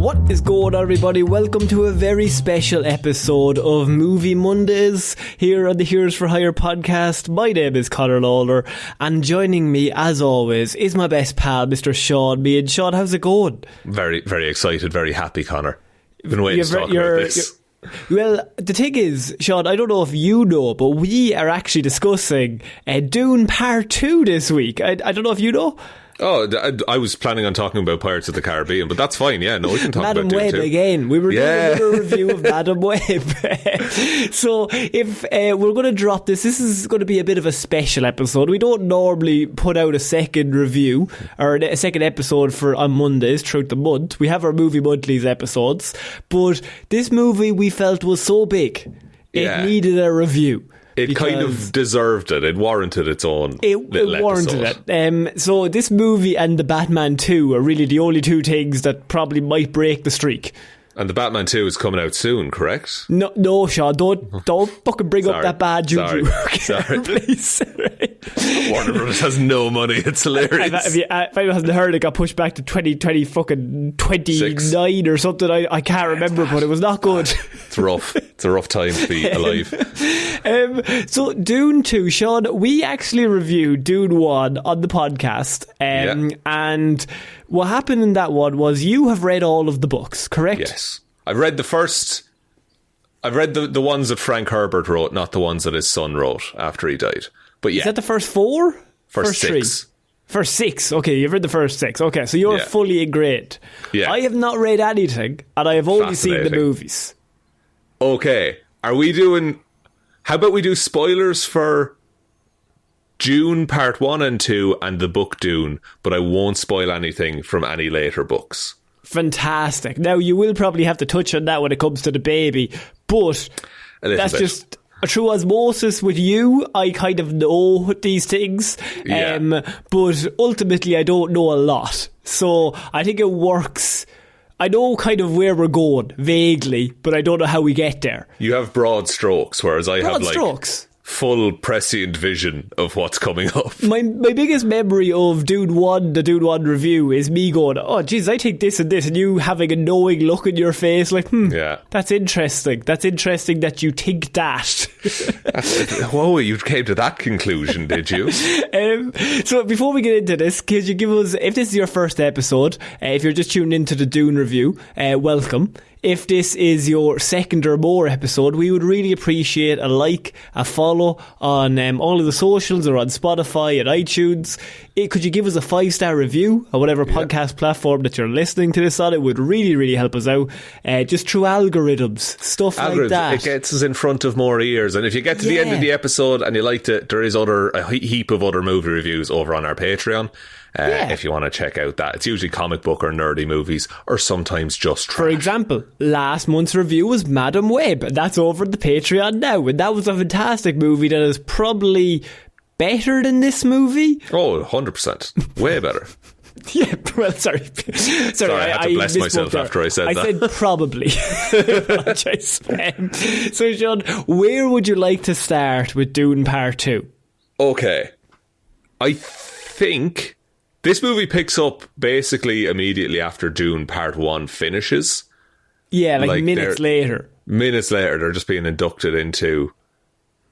What is going on, everybody? Welcome to a very special episode of Movie Mondays here on the Heroes for Hire podcast. My name is Conor and Lorraine, and joining me, as always, is my best pal, Mr. Shaun. Me and Shaun, how's it going? Very, very excited, very happy, Conor. Been waiting to talk about this. Well, the thing is, Shaun, I don't know if you know, but we are actually discussing Dune Part 2 this week. I don't know if you know. Oh, I was planning on talking about Pirates of the Caribbean, but that's fine. Yeah, no, we can talk Madam about Dune Web too. Again. We were doing another review of Madam Web. So if we're going to drop this is going to be a bit of a special episode. We don't normally put out a second review or a second episode on Mondays throughout the month. We have our Movie Monthlies episodes, but this movie we felt was so big it needed a review. It kind of deserved it. It warranted its own little warranted episode. it. So this movie and the Batman 2 are really the only two things that probably might break the streak. And the Batman 2 is coming out soon, correct? No, Shaun, don't fucking bring up that bad juju. Sorry. Please. Warner Brothers has no money. It's hilarious. If anyone hasn't heard, it got pushed back to 2029 or something. I can't remember, but it was not good. It's rough. It's a rough time to be alive. So Dune 2, Shaun, we actually reviewed Dune 1 on the podcast. And what happened in that one was you have read all of the books, correct? Yes. I've read the ones that Frank Herbert wrote, not the ones that his son wrote after he died. But yeah. Is that the first four? First three? six. First six. Okay, you've read the first six. Okay, so you're fully ingrained. Yeah. I have not read anything, and I have only seen the movies. Okay. How about we do spoilers for Dune Part 1 and 2 and the book Dune, but I won't spoil anything from any later books. Fantastic. Now, you will probably have to touch on that when it comes to the baby, but that's just through osmosis with you. I kind of know these things, but ultimately I don't know a lot. So I think it works. I know kind of where we're going, vaguely, but I don't know how we get there. You have broad strokes, whereas I have strokes. Full prescient vision of what's coming up. My biggest memory of Dune 1, the Dune 1 review, is me going, oh geez, I think this and this, and you having a knowing look in your face like, that's interesting. That's interesting that you think that. Whoa, you came to that conclusion, did you? So before we get into this, could you give us, if this is your first episode, if you're just tuning into the Dune review, welcome. If this is your second or more episode, we would really appreciate a like, a follow on all of the socials or on Spotify and iTunes. Could you give us a 5-star review on whatever podcast platform that you're listening to this on? It would really, really help us out. Just through algorithms, stuff like that. It gets us in front of more ears. And if you get to the end of the episode and you liked it, there is a heap of other movie reviews over on our Patreon. If you want to check out that. It's usually comic book or nerdy movies, or sometimes just trash. For example, last month's review was Madam Web, and that's over the Patreon now, and that was a fantastic movie that is probably better than this movie. Oh, 100%. Way better. Yeah, well, sorry, I had to bless myself after I said that. I said probably. Apologise. So, Shaun, where would you like to start with Dune Part 2? Okay. I think this movie picks up basically immediately after Dune Part 1 finishes. Yeah, like minutes later. Minutes later, they're just being inducted into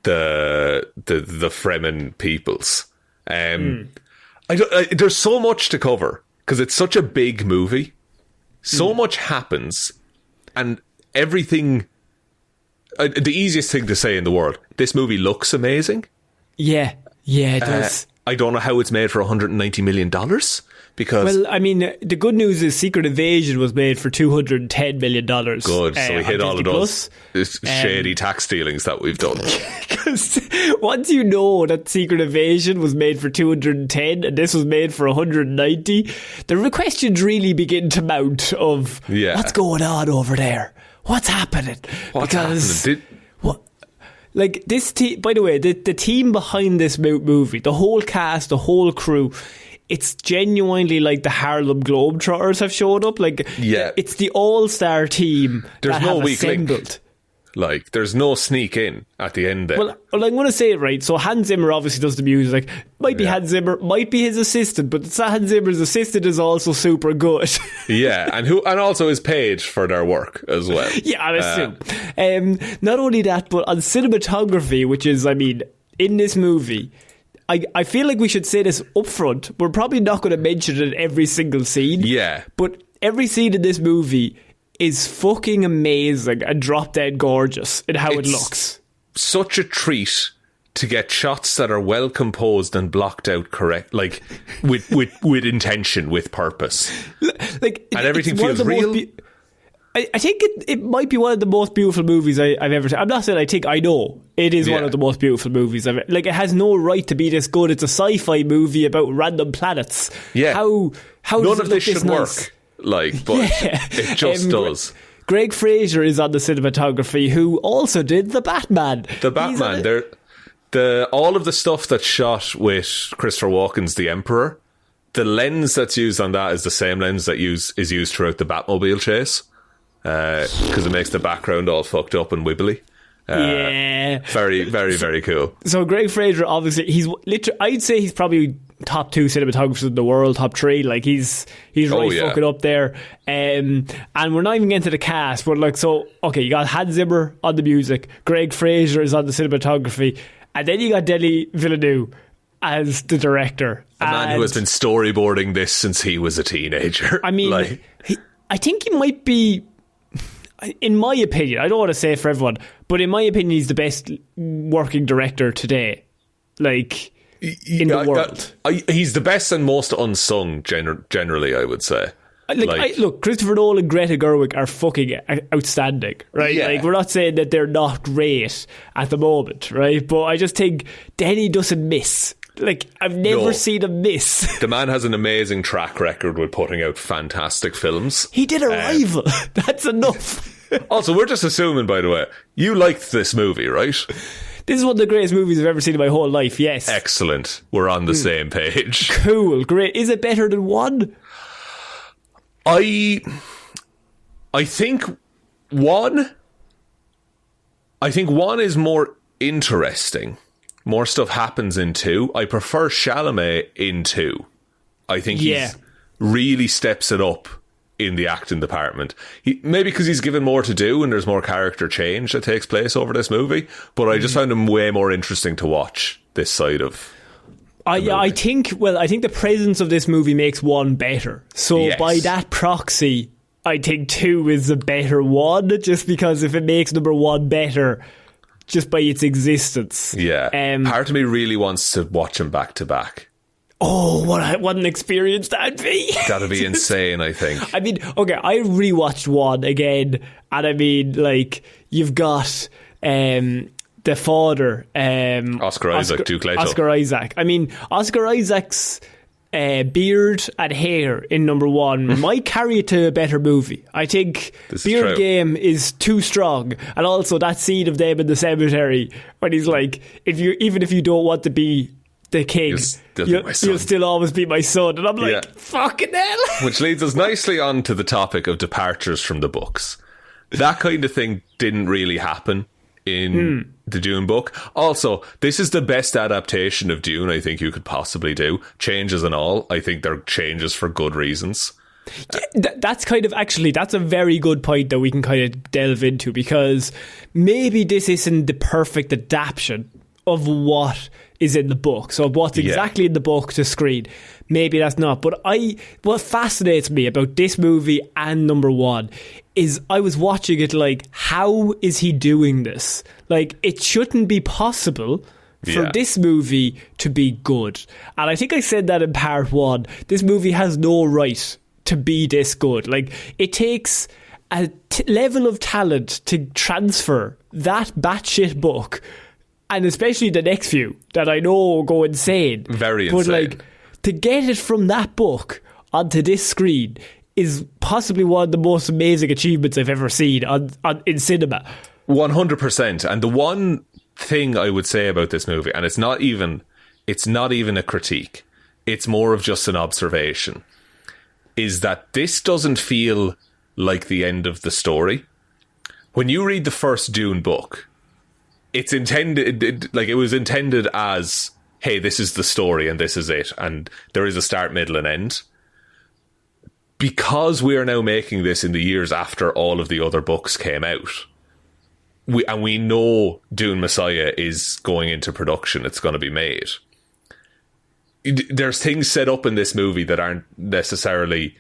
the Fremen peoples. There's so much to cover because it's such a big movie. So much happens, and everything. The easiest thing to say in the world: this movie looks amazing. Yeah, it does. I don't know how it's made for $190 million because... Well, I mean, the good news is Secret Invasion was made for $210 million. Good, so we hit all of those shady tax dealings that we've done. Because once you know that Secret Invasion was made for 210 and this was made for 190, the questions really begin to mount of what's going on over there? What's happening? Happening? Like this team, by the way, the team behind this movie, the whole cast, the whole crew, it's genuinely like the Harlem Globetrotters have showed up. Like, it's the all-star team. There's that no have weak assembled. link. Like, there's no sneak in at the end there. Well, I'm going to say it right. So Hans Zimmer obviously does the music. Might be Hans Zimmer, might be his assistant, but it's Hans Zimmer's assistant is also super good. Yeah, and also is paid for their work as well. Yeah, I assume. Not only that, but on cinematography, which is, I mean, in this movie, I feel like we should say this up front. We're probably not going to mention it in every single scene. Yeah. But every scene in this movie is fucking amazing and drop dead gorgeous in how it looks. Such a treat to get shots that are well composed and blocked out correct, like with intention, with purpose. Like, and everything feels real. I think it might be one of the most beautiful movies I've ever seen. I'm not saying I know. It is one of the most beautiful movies I've ever. Like, it has no right to be this good. It's a sci-fi movie about random planets. Yeah. How none of this should nice? Work. Like, but it just does. Greg Fraser is on the cinematography, who also did The Batman. The Batman. All of the stuff that's shot with Christopher Walken's The Emperor, the lens that's used on that is the same lens that is used throughout the Batmobile chase, because it makes the background all fucked up and wibbly. Very, very, very cool. So Greg Fraser, obviously, I'd say he's probably top 2 cinematographers in the world, top 3. Like, he's really fucking up there. And we're not even getting to the cast, but like, so okay, you got Hans Zimmer on the music, Greg Fraser is on the cinematography, and then you got Denis Villeneuve as the director, a man who has been storyboarding this since he was a teenager. I mean, I think he might be, in my opinion, I don't want to say it for everyone, but in my opinion, he's the best working director today, like, in the world. He's the best and most unsung, generally, I would say. Look, Christopher Nolan, Greta Gerwig are fucking outstanding, right? Yeah. Like, we're not saying that they're not great at the moment, right? But I just think Denny doesn't miss. Like, I've never seen him miss. The man has an amazing track record with putting out fantastic films. He did Arrival. That's enough. Also, we're just assuming, by the way, you liked this movie, right? This is one of the greatest movies I've ever seen in my whole life, yes. Excellent. We're on the same page. Cool, great. Is it better than 1? I think 1 is more interesting. More stuff happens in 2. I prefer Chalamet in 2. I think he really steps it up in the acting department. Maybe because he's given more to do and there's more character change that takes place over this movie, but I just found him way more interesting to watch this side of I think the presence of this movie makes 1 better. So by that proxy, I think 2 is a better 1, just because if it makes number 1 better just by its existence. Yeah. Part of me really wants to watch them back to back. Oh, what an experience that'd be. That'd be insane, I think. I mean, okay, I rewatched 1 again, and I mean, like, you've got the father, Oscar Isaac, Duke Leto. Oscar Isaac. I mean, Oscar Isaac's beard and hair in number 1 might carry it to a better movie. I think Beard Game is too strong, and also that scene of them in the cemetery when he's like, even if you don't want to be the king, you'll still always be my son. And I'm like, fucking hell. Which leads us nicely on to the topic of departures from the books. That kind of thing didn't really happen in the Dune book. Also, this is the best adaptation of Dune I think you could possibly do. Changes and all. I think they're changes for good reasons. That's a very good point that we can kind of delve into, because maybe this isn't the perfect adaptation of what is in the book. So what's exactly in the book to screen, maybe that's not. But what fascinates me about this movie and number 1 is I was watching it like, how is he doing this? Like, it shouldn't be possible for this movie to be good. And I think I said that in part 1. This movie has no right to be this good. Like, it takes a level of talent to transfer that batshit book, and especially the next few that I know go insane. Very insane. But like, to get it from that book onto this screen is possibly one of the most amazing achievements I've ever seen in cinema. 100%. And the one thing I would say about this movie, and it's not even a critique, it's more of just an observation, is that this doesn't feel like the end of the story. when you read the first Dune book, it's intended, it was intended as, hey, this is the story and this is it, and there is a start, middle, and end. Because we are now making this in the years after all of the other books came out, we know Dune Messiah is going into production, it's going to be made. There's things set up in this movie that aren't necessarily...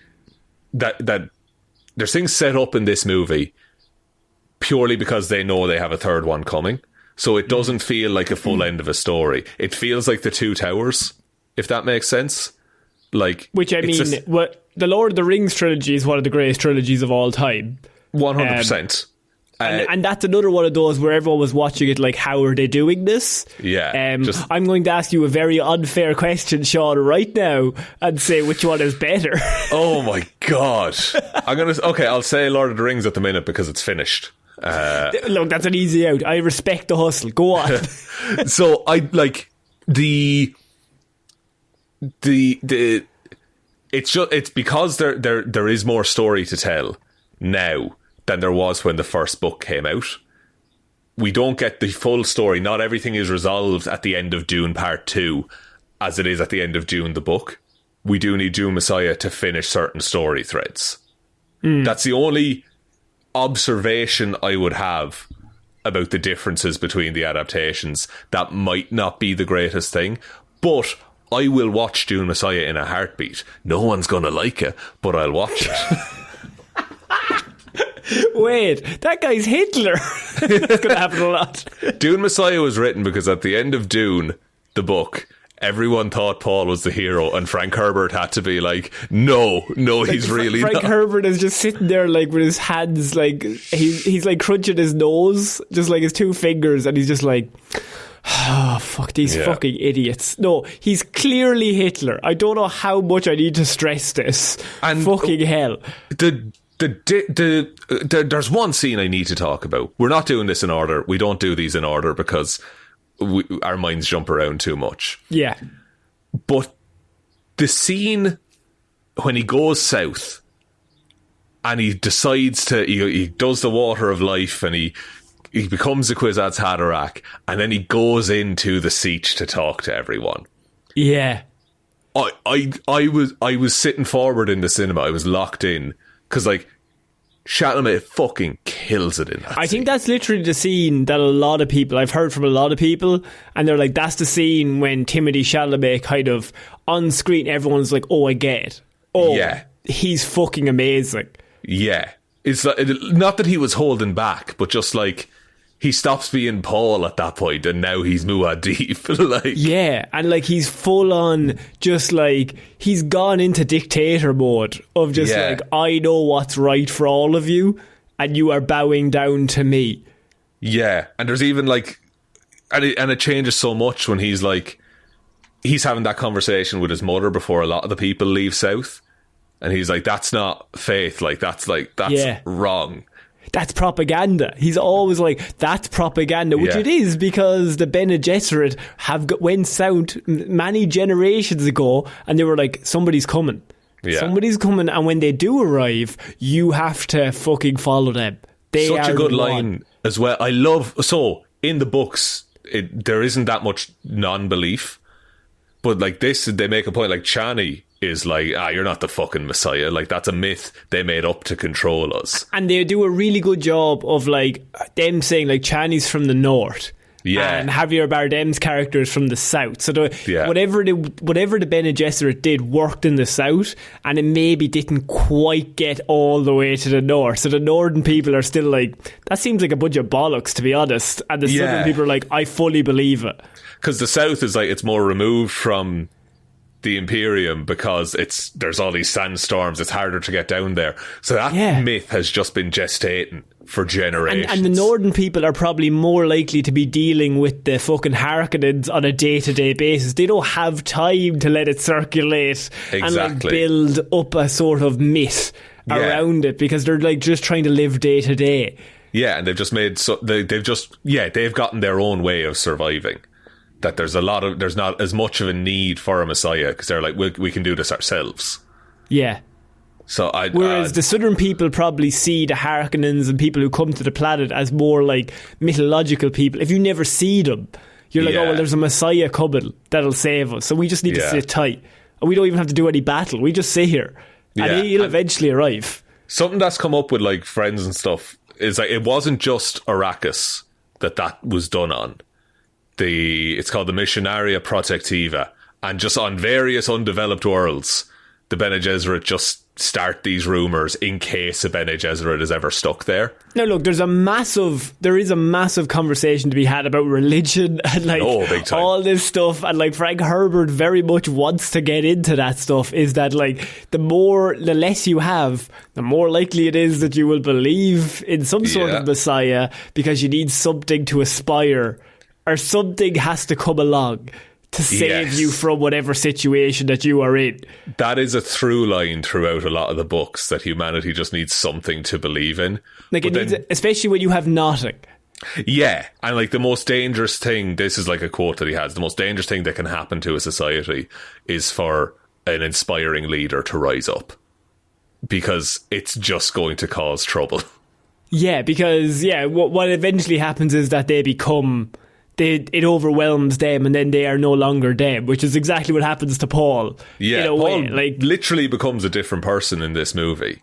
that there's things set up in this movie purely because they know they have a third one coming. So it doesn't feel like a full end of a story. It feels like the Two Towers, if that makes sense. Which, I mean, the Lord of the Rings trilogy is one of the greatest trilogies of all time. 100%. And that's another one of those where everyone was watching it like, how are they doing this? Yeah. I'm going to ask you a very unfair question, Shaun, right now, and say which one is better. Oh my God. I'll say Lord of the Rings at the minute because it's finished. Look, that's an easy out. I respect the hustle. Go on. So I like it's because there is more story to tell now than there was when the first book came out. We don't get the full story. Not everything is resolved at the end of Dune Part 2 as it is at the end of Dune the book. We do need Dune Messiah to finish certain story threads. That's the only observation I would have about the differences between the adaptations. That might not be the greatest thing, but I will watch Dune Messiah in a heartbeat. No one's going to like it, but I'll watch it. Wait, that guy's Hitler. That's going to happen a lot. Dune Messiah was written because at the end of Dune, the book, everyone thought Paul was the hero, and Frank Herbert had to be like, no, he's really Frank not. Herbert is just sitting there like with his hands, like he's like crunching his nose, just like his two fingers, and he's just like, oh, fuck these fucking idiots. No, he's clearly Hitler. I don't know how much I need to stress this. And fucking hell. There's one scene I need to talk about. We're not doing this in order. We don't do these in order because our minds jump around too much. Yeah. But the scene when he goes south and he decides to, he does the water of life and he becomes a Kwisatz Haderach, and then he goes into the Sietch to talk to everyone. Yeah. I was sitting forward in the cinema. I was locked in because Chalamet fucking kills it in that I think that's literally the scene that a lot of people, I've heard from a lot of people, and they're like, that's the scene when Timothée Chalamet kind of on screen, everyone's like, oh, I get it. Oh, yeah. He's fucking amazing. Yeah. It's not that he was holding back, but just he stops being Paul at that point, and now he's Muad'Dib. Yeah, and he's full on, just he's gone into dictator mode of just I know what's right for all of you, and you are bowing down to me. Yeah, and there's even and it changes so much when he's having that conversation with his mother before a lot of the people leave South, and he's like, that's not faith, that's wrong. That's propaganda. He's always like, that's propaganda, which it is, because the Bene Gesserit went south many generations ago, and they were like, somebody's coming. Yeah. Somebody's coming, and when they do arrive, you have to fucking follow them. Such a good line as well. I love... So, in the books, there isn't that much non-belief, but this, they make a point, Chani is you're not the fucking Messiah. That's a myth they made up to control us. And they do a really good job of them saying Chani's from the north. Yeah. And Javier Bardem's character is from the south. So whatever the Bene Gesserit did worked in the south, and it maybe didn't quite get all the way to the north. So the northern people are still that seems like a bunch of bollocks, to be honest. And the southern people are I fully believe it. Because the south is it's more removed from the Imperium because there's all these sandstorms, it's harder to get down there. So that myth has just been gestating for generations. And the northern people are probably more likely to be dealing with the fucking Harkonnens on a day-to-day basis. They don't have time to let it circulate and build up a sort of myth around it, because they're just trying to live day to day. Yeah, and they've just made they've gotten their own way of surviving. That there's not as much of a need for a Messiah because they're we can do this ourselves. Yeah. So Whereas the southern people probably see the Harkonnens and people who come to the planet as more like mythological people. If you never see them, you're like, oh, well, there's a Messiah coming that'll save us. So we just need to sit tight. And we don't even have to do any battle. We just sit here. And he'll eventually arrive. Something that's come up with like friends and stuff is like it wasn't just Arrakis that was done on. It's called the Missionaria Protectiva. And just on various undeveloped worlds, the Bene Gesserit just start these rumours in case a Bene Gesserit is ever stuck there. Now look, there is a massive conversation to be had about religion and like all this stuff, and like Frank Herbert very much wants to get into that stuff. Is that like the less you have, the more likely it is that you will believe in some sort of Messiah, because you need something to aspire, or something has to come along to save you from whatever situation that you are in. That is a through line throughout a lot of the books, that humanity just needs something to believe in. Like it needs, especially when you have nothing. Yeah, and like the most dangerous thing, this is like a quote that he has, the most dangerous thing that can happen to a society is for an inspiring leader to rise up. Because it's just going to cause trouble. Yeah, because what eventually happens is that they become... it overwhelms them, and then they are no longer them, which is exactly what happens to Paul. Yeah, Paul literally becomes a different person in this movie.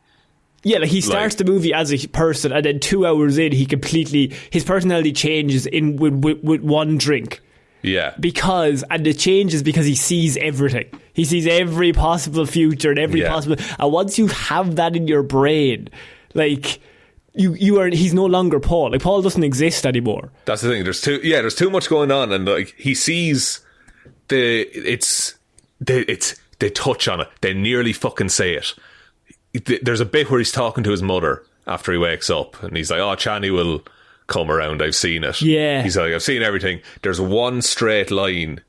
Yeah, like he starts the movie as a person, and then 2 hours in, his personality changes with one drink. Yeah. And it changes because he sees everything. He sees every possible future and every possible... And once you have that in your brain, like... he's no longer Paul. Like, Paul doesn't exist anymore. That's the thing. There's too much going on, and like he sees they touch on it. They nearly fucking say it. There's a bit where he's talking to his mother after he wakes up, and he's like, "Oh, Chani will come around. I've seen it." Yeah. He's like, "I've seen everything." There's one straight line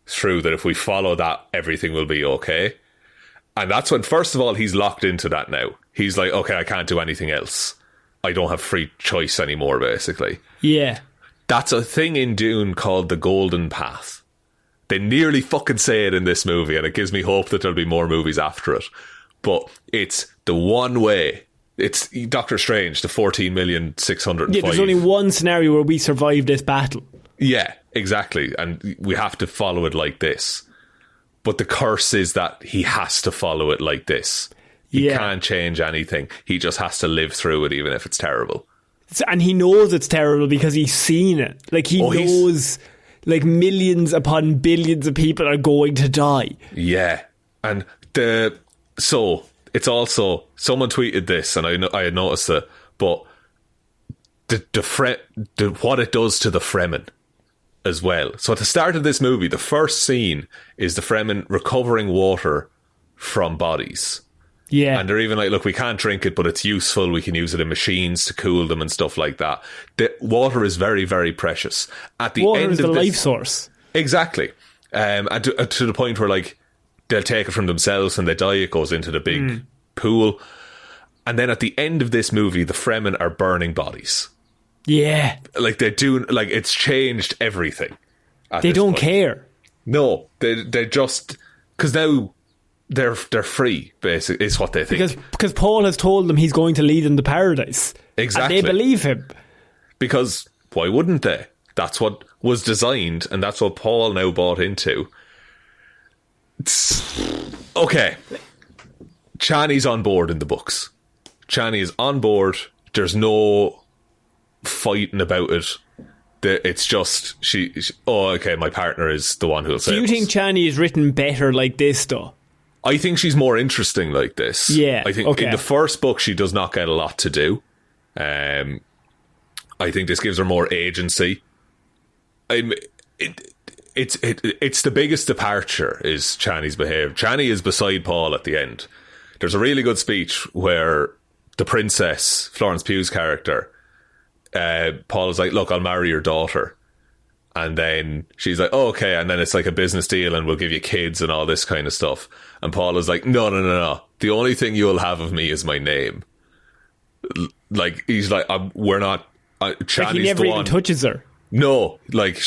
through that. If we follow that, everything will be okay. And that's when, first of all, he's locked into that now. He's like, "Okay, I can't do anything else. I don't have free choice anymore," basically. Yeah. That's a thing in Dune called the Golden Path. They nearly fucking say it in this movie, and it gives me hope that there'll be more movies after it. But it's the one way. It's Doctor Strange, the 14,605,000. Yeah, there's only one scenario where we survive this battle. Yeah, exactly. And we have to follow it like this. But the curse is that he has to follow it like this. He can't change anything. He just has to live through it, even if it's terrible. And he knows it's terrible because he's seen it. Like, he knows, like, millions upon billions of people are going to die. Yeah. And so it's also, someone tweeted this, and I had noticed it, but what it does to the Fremen as well. So at the start of this movie, the first scene is the Fremen recovering water from bodies. Yeah. And they're even like, look, we can't drink it, but it's useful. We can use it in machines to cool them and stuff like that. The water is very, very precious. At the water end is of the this, life source. Exactly. And to the point where, like, they'll take it from themselves and they die. It goes into the big pool. And then at the end of this movie, the Fremen are burning bodies. Yeah. Like, they do, like, it's changed everything. They don't care. No. They just, because now they're free, basically, is what they think. Because Paul has told them he's going to lead them to paradise. Exactly. And they believe him. Because why wouldn't they? That's what was designed, and that's what Paul now bought into. Okay. Chani's on board in the books. Chani is on board. There's no fighting about it. It's just she okay, my partner is the one who'll say. Do you think Chani is written better like this, though? I think she's more interesting like this. Yeah. I think in the first book she does not get a lot to do. I think this gives her more agency. It's the biggest departure is Chani's behaviour. Chani is beside Paul at the end. There's a really good speech where the princess, Florence Pugh's character, Paul is like, look, I'll marry your daughter. And then she's like, oh, okay. And then it's like a business deal and we'll give you kids and all this kind of stuff. And Paul is like, no. The only thing you'll have of me is my name. Like, he's like, we're not... Chani's like, he never even touches her. No. Like,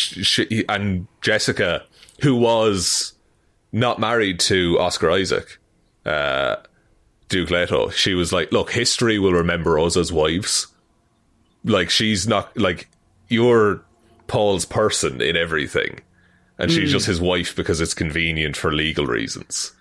and Jessica, who was not married to Oscar Isaac, Duke Leto, she was like, look, history will remember us as wives. Like, she's not, like, you're Paul's person in everything. And she's just his wife because it's convenient for legal reasons.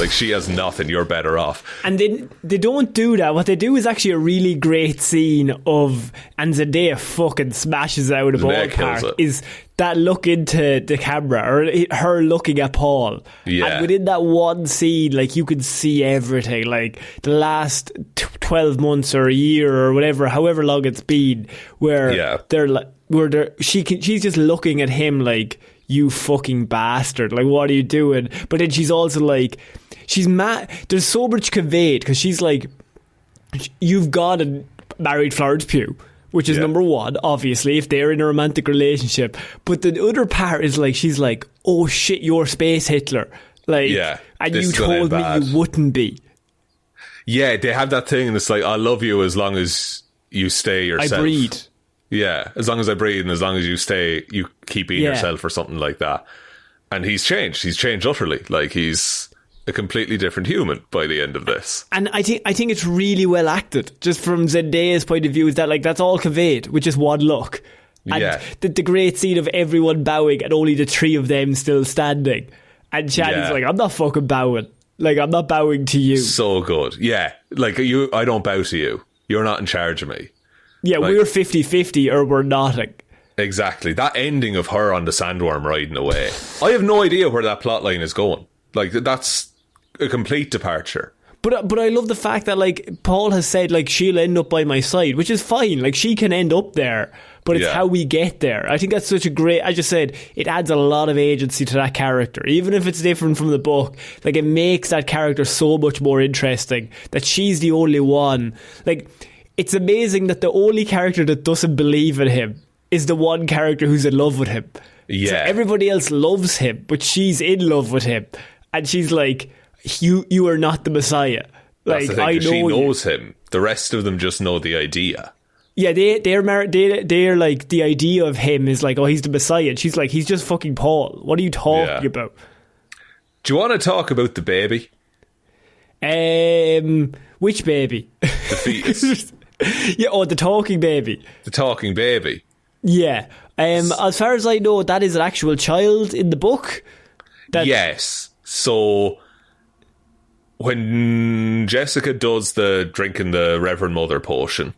Like, she has nothing, you're better off. And they don't do that. What they do is actually a really great scene of, and Zendaya fucking smashes out of the ballpark, is that look into the camera, or her looking at Paul. Yeah. And within that one scene, like, you could see everything. Like, the last 12 months or a year or whatever, however long it's been, where they're like, she's just looking at him like, you fucking bastard, like, what are you doing? But then she's also like, she's mad. There's so much conveyed, because she's like, you've got and married Florence Pugh, which is number one, obviously, if they're in a romantic relationship. But the other part is like, she's like, oh shit, you're Space Hitler, like, and you told me you wouldn't be. Yeah, they have that thing, and it's like, I love you as long as you stay yourself. I breed. Yeah, as long as I breathe and as long as you stay, you keep being yourself, or something like that. And he's changed. He's changed utterly. Like, he's a completely different human by the end of this. And I think it's really well acted. Just from Zendaya's point of view, is that, like, that's all conveyed with just one look. And the great scene of everyone bowing and only the three of them still standing. And Shannon's like, I'm not fucking bowing. Like, I'm not bowing to you. So good. Yeah. Like, I don't bow to you. You're not in charge of me. Yeah, like, we're 50-50 or we're nothing. Exactly. That ending of her on the sandworm riding away. I have no idea where that plot line is going. Like, that's a complete departure. But I love the fact that, like, Paul has said, like, she'll end up by my side, which is fine. Like, she can end up there, but it's how we get there. I think that's such a great, I just said, it adds a lot of agency to that character. Even if it's different from the book, like, it makes that character so much more interesting that she's the only one. Like, it's amazing that the only character that doesn't believe in him is the one character who's in love with him. Yeah. So everybody else loves him, but she's in love with him. And she's like, you are not the Messiah. Like, that's the thing, I know she knows him. The rest of them just know the idea. Yeah, they're like, the idea of him is like, oh, he's the Messiah. And she's like, he's just fucking Paul. What are you talking about? Do you want to talk about the baby? Which baby? The fetus. Yeah, the talking baby. The talking baby. Yeah. As far as I know, that is an actual child in the book. Yes. So when Jessica does the drinking the Reverend Mother potion,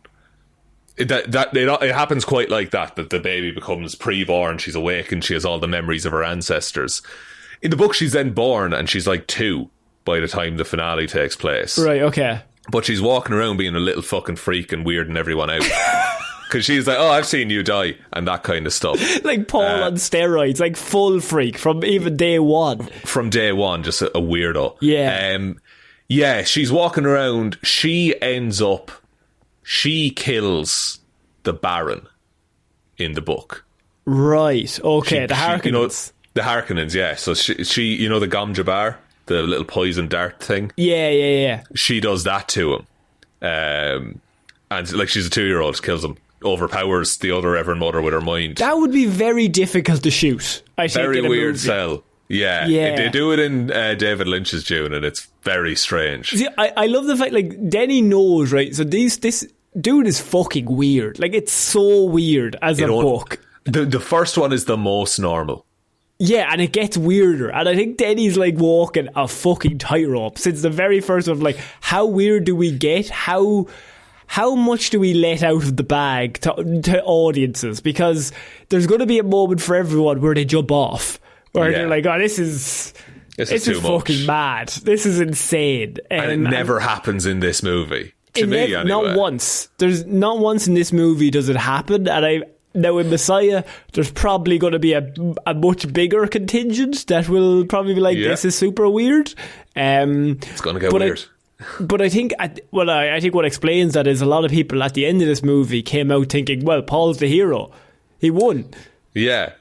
it happens quite like that the baby becomes pre-born, she's awake and she has all the memories of her ancestors. In the book, she's then born and she's like 2 by the time the finale takes place. Right, okay. But she's walking around being a little fucking freak and weirding everyone out. Because she's like, oh, I've seen you die, and that kind of stuff. Like Paul on steroids, like full freak from even day one. From day one, just a weirdo. Yeah. Yeah, she's walking around. She kills the Baron in the book. Right, okay, the Harkonnens. The Harkonnens, yeah. So she the Gom Jabbar, the little poison dart thing. Yeah. She does that to him. And like, she's a 2-year-old, kills him, overpowers the other Reverend Mother with her mind. That would be very difficult to shoot, I think. Very weird movie. sell. Yeah. They do it in David Lynch's Dune, and it's very strange. See, I love the fact, like, Denny knows, right? So this dude is fucking weird. Like, it's so weird as a book. The first one is the most normal. Yeah, and it gets weirder. And I think Denny's like walking a fucking tightrope since the very first one. Like, how weird do we get? How much do we let out of the bag to audiences? Because there's going to be a moment for everyone where they jump off. Where they're like, oh, this is fucking mad. This is insane. And it never happens in this movie. To me, anyway. Not once. There's not once in this movie does it happen. And now in Messiah, there's probably going to be a much bigger contingent that will probably be like, this is super weird. It's going to get weird. But I think, I think what explains that is a lot of people at the end of this movie came out thinking, well, Paul's the hero. He won. Yeah.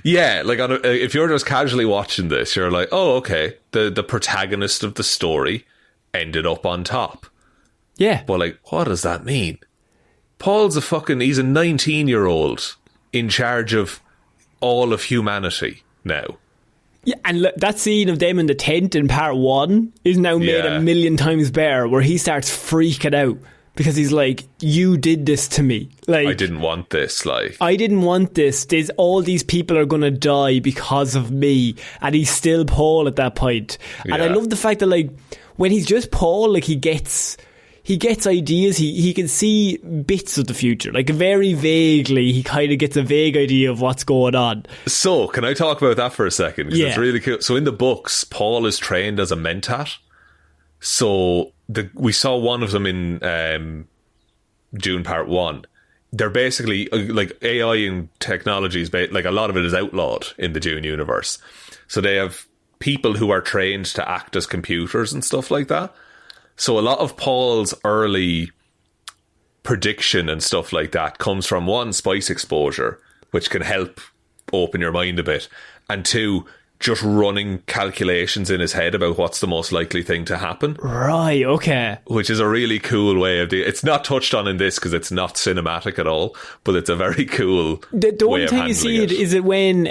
Yeah, like if you're just casually watching this, you're like, oh, okay, the protagonist of the story ended up on top. Yeah. But like, what does that mean? Paul's he's a 19-year-old in charge of all of humanity now. Yeah, and that scene of them in the tent in part 1 is now made a million times better, where he starts freaking out because he's like, you did this to me. Like, I didn't want this. I didn't want this. All these people are going to die because of me. And he's still Paul at that point. And I love the fact that, like, when he's just Paul, like, he gets ideas. He can see bits of the future. Like, very vaguely, he kind of gets a vague idea of what's going on. So, can I talk about that for a second? Because it's really cool. So, in the books, Paul is trained as a mentat. So, we saw one of them in Dune Part 1. They're basically, like, AI and technology is, like, a lot of it is outlawed in the Dune universe. So, they have people who are trained to act as computers and stuff like that. So a lot of Paul's early prediction and stuff like that comes from, one, spice exposure, which can help open your mind a bit, and two, just running calculations in his head about what's the most likely thing to happen. Right, okay. Which is a really cool way of it's not touched on in this because it's not cinematic at all, but it's a very cool the way only of time you see it is it when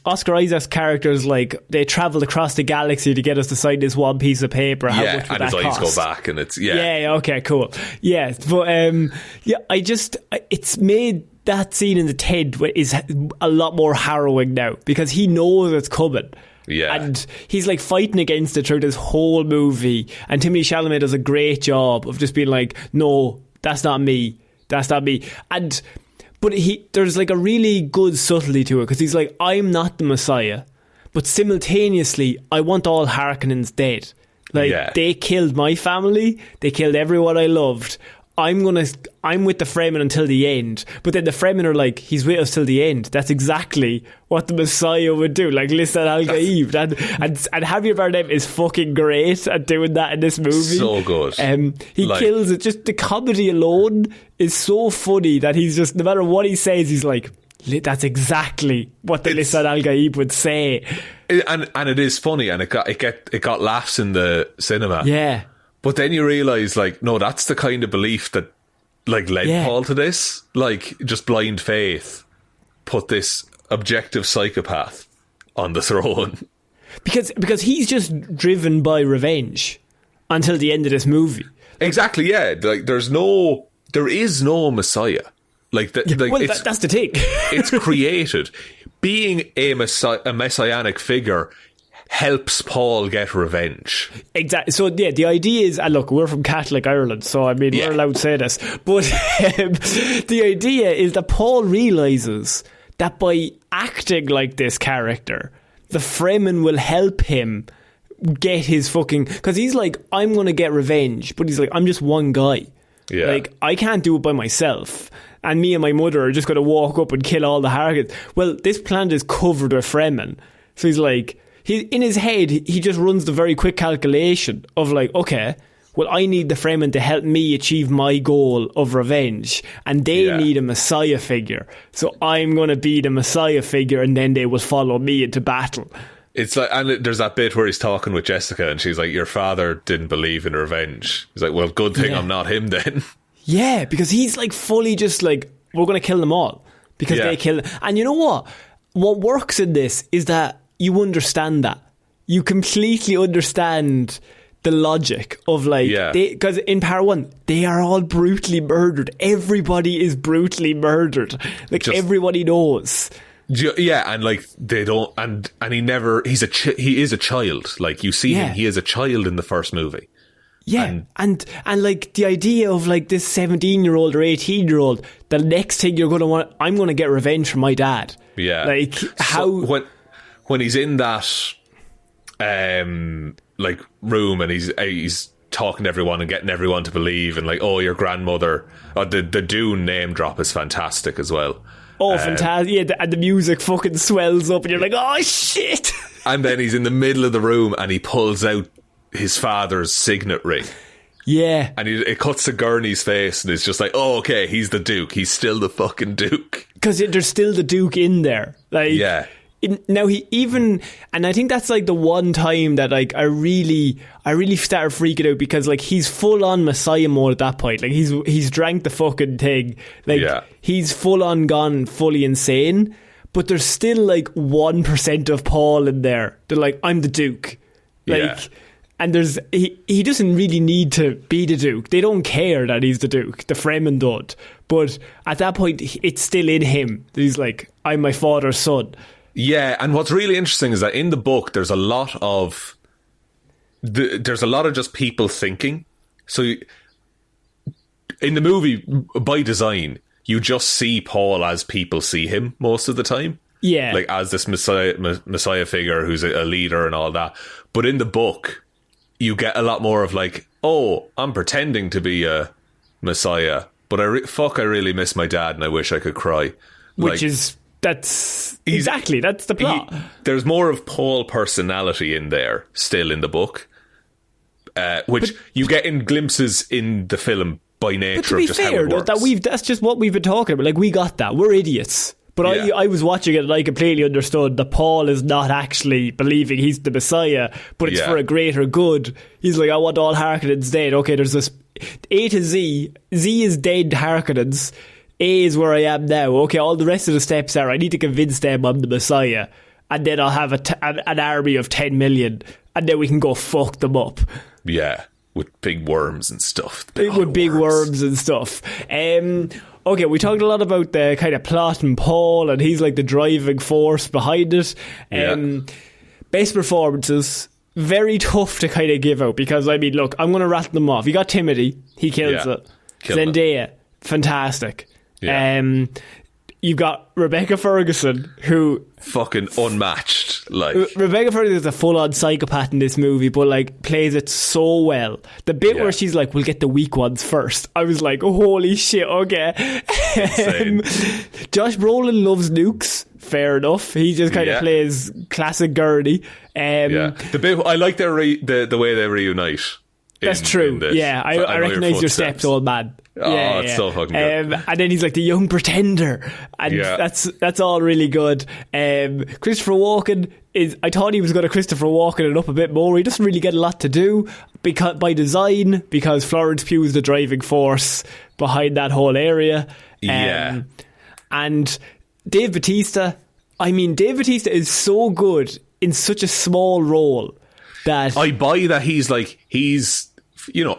Oscar Isaac's characters, like, they travelled across the galaxy to get us to sign this one piece of paper. How much would and that his eyes cost? go back, and it's okay, cool. Yeah, but it's made that scene in the tent is a lot more harrowing now because he knows it's coming. Yeah. And he's like fighting against it through this whole movie. And Timothée Chalamet does a great job of just being like, no, that's not me. That's not me. But there's like a really good subtlety to it because he's like, I'm not the Messiah. But simultaneously, I want all Harkonnens dead. Like, they killed my family. They killed everyone I loved. I'm with the Fremen until the end. But then the Fremen are like, he's with us till the end. That's exactly what the Messiah would do. Like, listen, Al-Gaib. And Javier Bardem is fucking great at doing that in this movie. So good. He kills it. Just the comedy alone is so funny that he's just, no matter what he says, he's like, that's exactly what the Lisan Al-Gaib would say. And it is funny, and it got laughs in the cinema. Yeah. But then you realise, like, no, that's the kind of belief that, like, led Paul to this. Like, just blind faith put this objective psychopath on the throne. Because he's just driven by revenge until the end of this movie. Exactly, yeah. Like, there is no Messiah. Like, that's the thing. It's created. Being a messianic figure helps Paul get revenge. Exactly. So, yeah, the idea is, and look, we're from Catholic Ireland, so, I mean, we're allowed to say this, but the idea is that Paul realises that by acting like this character, the Fremen will help him get his fucking... Because he's like, I'm going to get revenge, but he's like, I'm just one guy. Yeah. Like, I can't do it by myself. And me and my mother are just going to walk up and kill all the Harkonnens. Well, this planet is covered with Fremen. So he's like... in his head, he just runs the very quick calculation of like, okay, well, I need the Fremen to help me achieve my goal of revenge, and they need a Messiah figure. So I'm going to be the Messiah figure, and then they will follow me into battle. It's like, and there's that bit where he's talking with Jessica, and she's like, your father didn't believe in revenge. He's like, well, good thing I'm not him then. Yeah, because he's like fully just like, we're going to kill them all because they killed them. And you know what? What works in this is that you understand that. You completely understand the logic of like... Because in part 1, they are all brutally murdered. Everybody is brutally murdered. Like, everybody knows. Yeah, and like, they don't... And he never... He is a child. Like, you see him, he is a child in the first movie. Yeah, and like, the idea of like this 17-year-old or 18-year-old, the next thing you're going to want... I'm going to get revenge from my dad. Yeah. Like, how... So when he's in that like room and he's talking to everyone and getting everyone to believe, and like, oh, your grandmother, the Dune name drop is fantastic as well. Oh, fantastic. Yeah, and the music fucking swells up and you're like, oh shit. And then he's in the middle of the room and he pulls out his father's signet ring. Yeah. And it cuts to Gurney's face and it's just like, oh, okay, he's the Duke. He's still the fucking Duke. Because there's still the Duke in there. Like, yeah. Now he even, and I think that's like the one time that like I really started freaking out, because like he's full on Messiah mode at that point. Like he's drank the fucking thing. Like he's full on gone fully insane. but there's still like 1% of Paul in there. They're like, I'm the Duke. And he doesn't really need to be the Duke. They don't care that he's the Duke. The Fremen don't. But at that point, it's still in him. He's like, I'm my father's son. Yeah, and what's really interesting is that in the book, there's a lot of just people thinking. So in the movie, by design, you just see Paul as people see him most of the time. Yeah. Like as this messiah figure who's a leader and all that. But in the book, you get a lot more of like, oh, I'm pretending to be a messiah, but I really miss my dad and I wish I could cry. That's the plot. There's more of Paul personality in there still in the book, which you get in glimpses in the film by nature of just how it works. That's just what we've been talking about. Like, we got that. We're idiots. But I was watching it and I completely understood that Paul is not actually believing he's the Messiah, but it's for a greater good. He's like, I want all Harkonnens dead. Okay, there's this A to Z. Z is dead Harkonnens. A is where I am now. Okay, all the rest of the steps are I need to convince them I'm the Messiah, and then I'll have an army of 10 million, and then we can go fuck them up. Yeah, with big worms and stuff. Big worms and stuff. Okay, we talked a lot about the kind of plot and Paul, and he's like the driving force behind it. Best performances, very tough to kind of give out, because, I mean, look, I'm going to rattle them off. You got Timothy, he kills it. Zendaya, fantastic. Yeah. You've got Rebecca Ferguson, who fucking unmatched. Like, Rebecca Ferguson is a full-on psychopath in this movie, but like plays it so well. The bit where she's like, "We'll get the weak ones first," I was like, "Oh, holy shit!" Okay. Josh Brolin loves nukes. Fair enough. He just kind of plays classic Gurney. The bit I like the way they reunite. That's true. I recognise your steps, old man. It's so fucking good. And then he's like the young pretender, and that's all really good. Christopher Walken I thought he was going to Christopher Walken it up a bit more. He doesn't really get a lot to do by design, because Florence Pugh is the driving force behind that whole area. And Dave Bautista. I mean, Dave Bautista is so good in such a small role that I buy that he's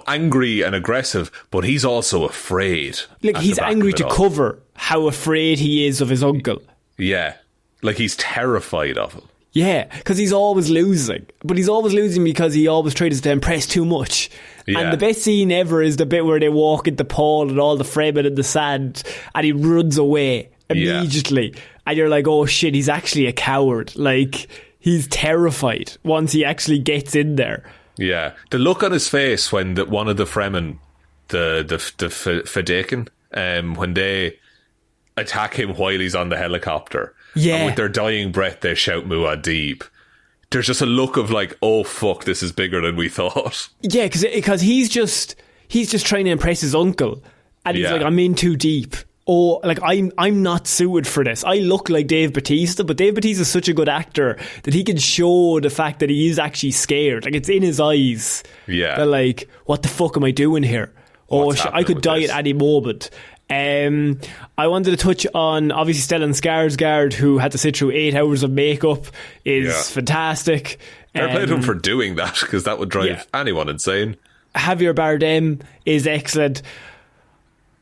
angry and aggressive, but he's also afraid. Like, he's angry to cover how afraid he is of his uncle. Yeah. Like, he's terrified of him. Yeah, because he's always losing. But he's always losing because he always tries to impress too much. Yeah. And the best scene ever is the bit where they walk into Paul and all the Fremen in the sand, and he runs away immediately. Yeah. And you're like, oh shit, he's actually a coward. Like, he's terrified once he actually gets in there. Yeah, the look on his face when one of the Fremen, the Fedaykin, when they attack him while he's on the helicopter, and with their dying breath they shout Muad'Dib. There's just a look of like, oh fuck, this is bigger than we thought. Yeah, because he's just trying to impress his uncle, and he's like, I'm in too deep. Oh, like, I'm not suited for this. I look like Dave Bautista, but Dave Bautista is such a good actor that he can show the fact that he is actually scared. Like, it's in his eyes. Yeah. They're like, what the fuck am I doing here? I could die at any moment. I wanted to touch on, obviously, Stellan Skarsgård, who had to sit through 8 hours of makeup, is fantastic. Fair play to him for doing that, because that would drive anyone insane. Javier Bardem is excellent.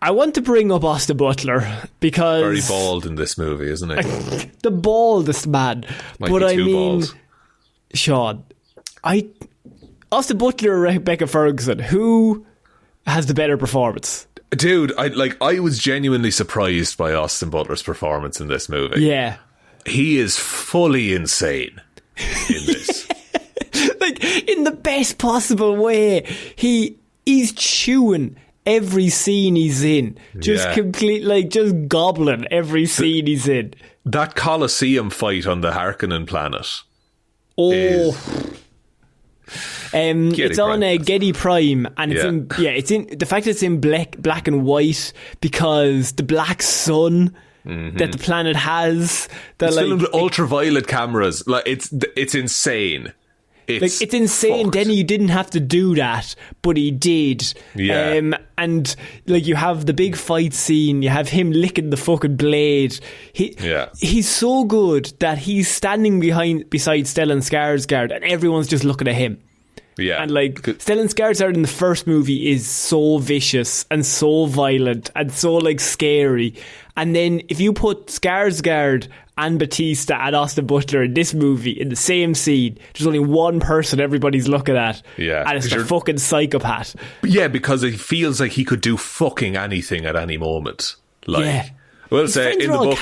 I want to bring up Austin Butler because very bald in this movie, isn't he? The baldest man. But I mean, bald. Shaun, Austin Butler or Rebecca Ferguson, who has the better performance? Dude, I was genuinely surprised by Austin Butler's performance in this movie. Yeah, he is fully insane in this. Like, in the best possible way. He's chewing every scene he's in, just just gobbling every scene he's in. That Colosseum fight on the Harkonnen planet. It's on Getty Prime, and it's in the fact that it's in black and white, because the black sun that the planet has. It's filmed with ultraviolet cameras. Like, it's insane. it's insane. fucked. Denny didn't have to do that, but he did. Yeah. And like you have the big fight scene, you have him licking the fucking blade. He's so good that he's standing beside Stellan Skarsgård and everyone's just looking at him. Yeah. And like Stellan Skarsgård in the first movie is so vicious and so violent and so like scary. And then if you put Skarsgård and Batista and Austin Butler in this movie in the same scene, there's only one person everybody's looking at. Yeah. And it's the fucking psychopath. Yeah, because it feels like he could do fucking anything at any moment. Like, Yeah. We'll say in the book,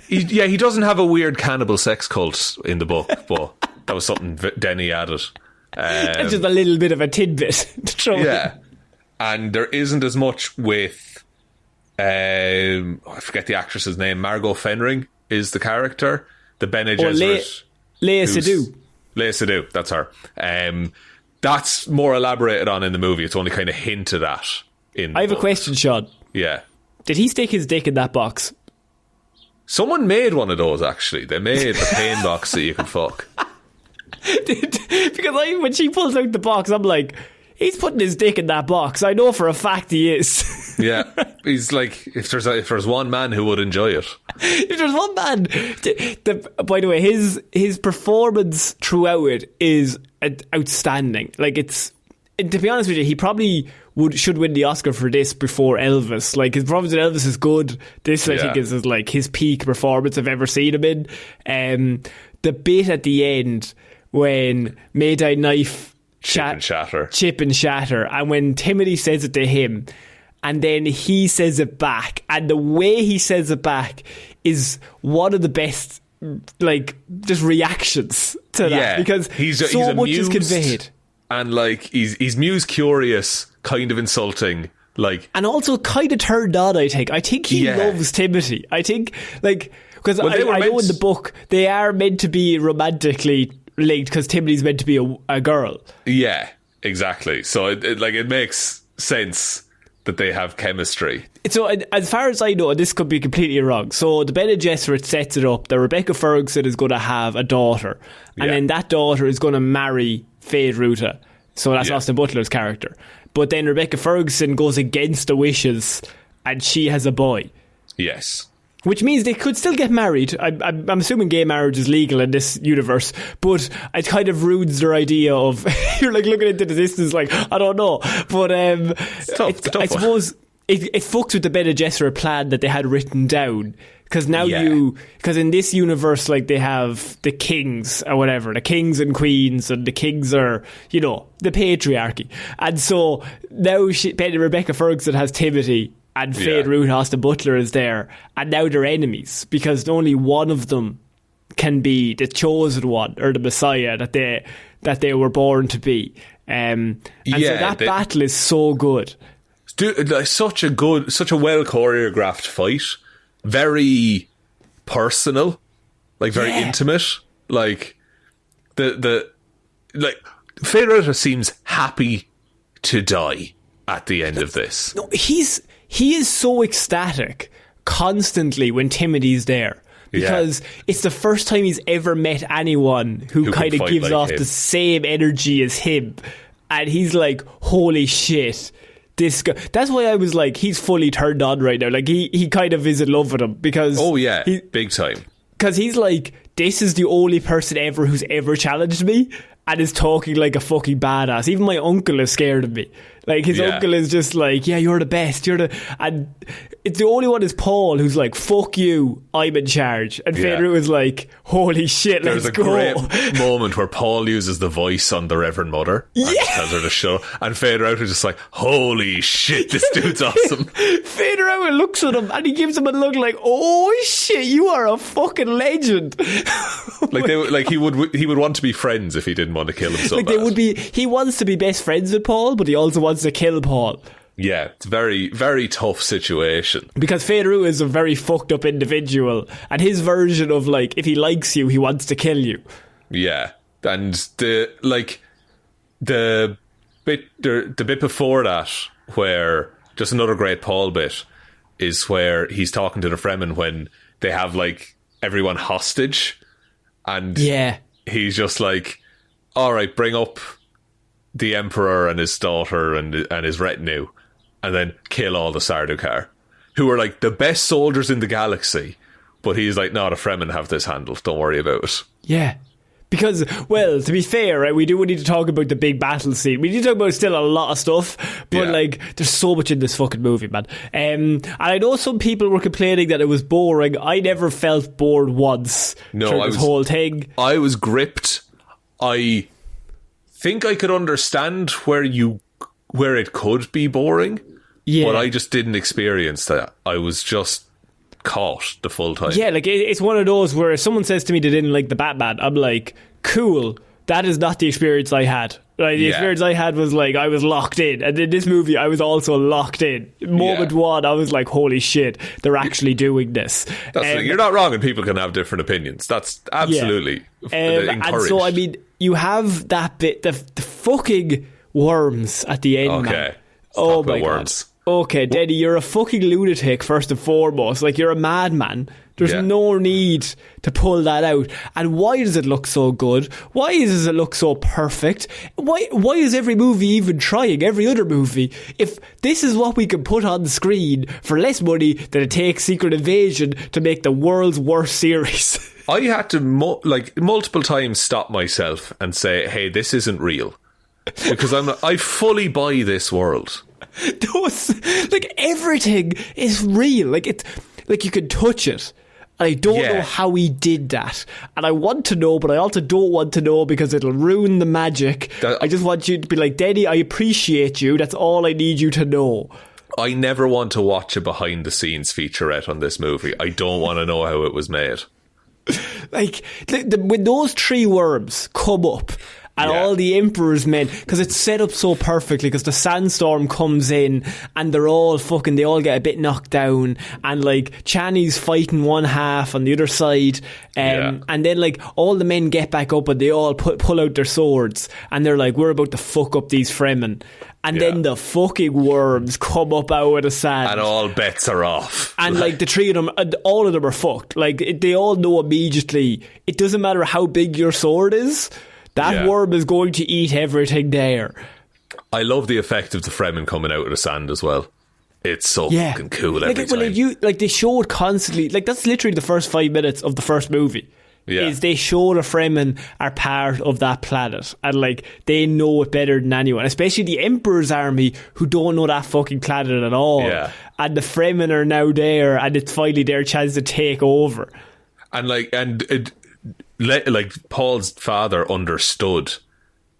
he doesn't have a weird cannibal sex cult in the book, but that was something Denny added. That's just a little bit of a tidbit to throw in. And there isn't as much with I forget the actress's name. Margot Fenring is the character, the Bene Gesserit. Lea Seydoux. Lea Seydoux, that's her. That's more elaborated on in the movie. It's only kind of hinted at in the I have book. a question, Sean. Yeah. Did he stick his dick in that box? Someone made one of those, actually. They made a pain box that you can fuck. Because when she pulls out the box, I'm like, he's putting his dick in that box. I know for a fact he is. Yeah, he's like, if there's one man who would enjoy it. If there's one man, by the way, his performance throughout it is outstanding. Like to be honest with you, he probably should win the Oscar for this before Elvis. Like his performance in Elvis is good. This I think is like his peak performance I've ever seen him in. The bit at the end when May I Knife Chip and shatter, and when Timothy says it to him and then he says it back, and the way he says it back is one of the best like just reactions to that, because he's much is conveyed, and like he's muse curious, kind of insulting, like, and also kind of turned on. I think he loves Timothy. I think like because I know in the book they are meant to be romantically linked because Timothy's meant to be a girl. Yeah, exactly. So it makes sense that they have chemistry. So as far as I know, this could be completely wrong. So the Bene Gesserit sets it up that Rebecca Ferguson is going to have a daughter, and then that daughter is going to marry Fade Ruta. So that's Austin Butler's character. But then Rebecca Ferguson goes against the wishes, and she has a boy. Yes. Which means they could still get married. I'm assuming gay marriage is legal in this universe, but it kind of ruins their idea of you're like looking into the distance like, I don't know. But I suppose it fucks with the Bene Gesserit plan that they had written down. Because now because in this universe, like they have the kings or whatever, the kings and queens, and the kings are, the patriarchy. And so now Rebecca Ferguson has Timothy, and Fade Ruth, Austin Butler is there, and now they're enemies because only one of them can be the chosen one or the Messiah that they were born to be. So that battle is so good. Dude, like, such a well choreographed fight, very personal, like very intimate. Like the Fade Ruth seems happy to die at the end of this. No, he is so ecstatic constantly when Timothy's there, because it's the first time he's ever met anyone who kind of gives off the same energy as him, and he's like, holy shit, this guy. That's why I was like, he's fully turned on right now. Like he kind of is in love with him, because big time, because he's like, this is the only person ever who's ever challenged me and is talking like a fucking badass. Even my uncle is scared of me. Like, his uncle is just like, yeah, you're the best. And it's the only one is Paul, who's like, fuck you, I'm in charge. And Fade Ruth is like, holy shit, let's go. There's a great moment where Paul uses the voice on the Reverend Mother and tells her to show. And Fade Ruth is just like, holy shit, this dude's awesome. Fade Ruth looks at him and he gives him a look like, oh shit, you are a fucking legend. He would want to be friends if he didn't want to kill him so bad. They would be. He wants to be best friends with Paul, but he also wants to kill Paul. Yeah, it's a very, very tough situation. Because Fade Ruth is a very fucked up individual, and his version of like, if he likes you, he wants to kill you. Yeah, and the bit before that, where just another great Paul bit, is where he's talking to the Fremen when they have like everyone hostage, and he's just like, all right, bring up the Emperor and his daughter and his retinue, and then kill all the Sardaukar, who are like the best soldiers in the galaxy. But he's like, no, the Fremen have this handled. Don't worry about it. Yeah. Because, well, to be fair, right, we do need to talk about the big battle scene. We need to talk about still a lot of stuff, but like, there's so much in this fucking movie, man. And I know some people were complaining that it was boring. I never felt bored once through this whole thing. I was gripped. I think I could understand where it could be boring, but I just didn't experience that. I was just caught the full time. Yeah, like it's one of those where if someone says to me they didn't like the Batman, I'm like, cool, that is not the experience I had. Like, the experience I had was like, I was locked in, and in this movie I was also locked in. Moment one, I was like, holy shit, they're actually doing this. You're not wrong, and people can have different opinions. That's absolutely encouraged. And so, I mean, you have that bit, the fucking worms at the end. Okay, man. Oh my worms. God. Okay, Denny, you're a fucking lunatic, first and foremost. Like, you're a madman. There's no need to pull that out. And why does it look so good? Why does it look so perfect? Why is every movie even trying? Every other movie? If this is what we can put on the screen for less money than it takes Secret Invasion to make the world's worst series. I had to, multiple times stop myself and say, hey, this isn't real. Because I fully buy this world. Everything is real. Like you can touch it. And I don't know how he did that. And I want to know, but I also don't want to know because it'll ruin the magic. I just want you to be like, Denny, I appreciate you. That's all I need you to know. I never want to watch a behind the scenes featurette on this movie. I don't want to know how it was made. Like, when those three worms come up, and all the Emperor's men, because it's set up so perfectly, because the sandstorm comes in and they all get a bit knocked down, and like Chani's fighting one half on the other side, and then like all the men get back up and they all pull out their swords and they're like, we're about to fuck up these Fremen. And then the fucking worms come up out of the sand. And all bets are off. And like the three of them, all of them are fucked. Like they all know immediately, it doesn't matter how big your sword is, that worm is going to eat everything there. I love the effect of the Fremen coming out of the sand as well. It's so fucking cool every time. They show it constantly. Like, that's literally the first 5 minutes of the first movie. Is they show the Fremen are part of that planet, and like they know it better than anyone, especially the Emperor's army, who don't know that fucking planet at all. And the Fremen are now there, and it's finally their chance to take over. And like Paul's father understood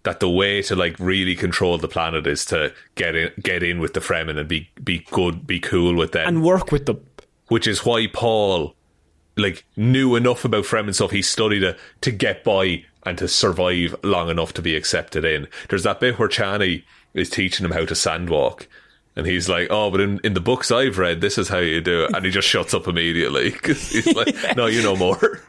that the way to like really control the planet is to get in with the Fremen and be good, be cool with them, and work with them. Which is why Paul like knew enough about Fremen stuff. He studied it to get by and to survive long enough to be accepted in. There's that bit where Chani is teaching him how to sandwalk, and he's like, oh, but in the books I've read, this is how you do it. And he just shuts up immediately because he's like, no, you know more.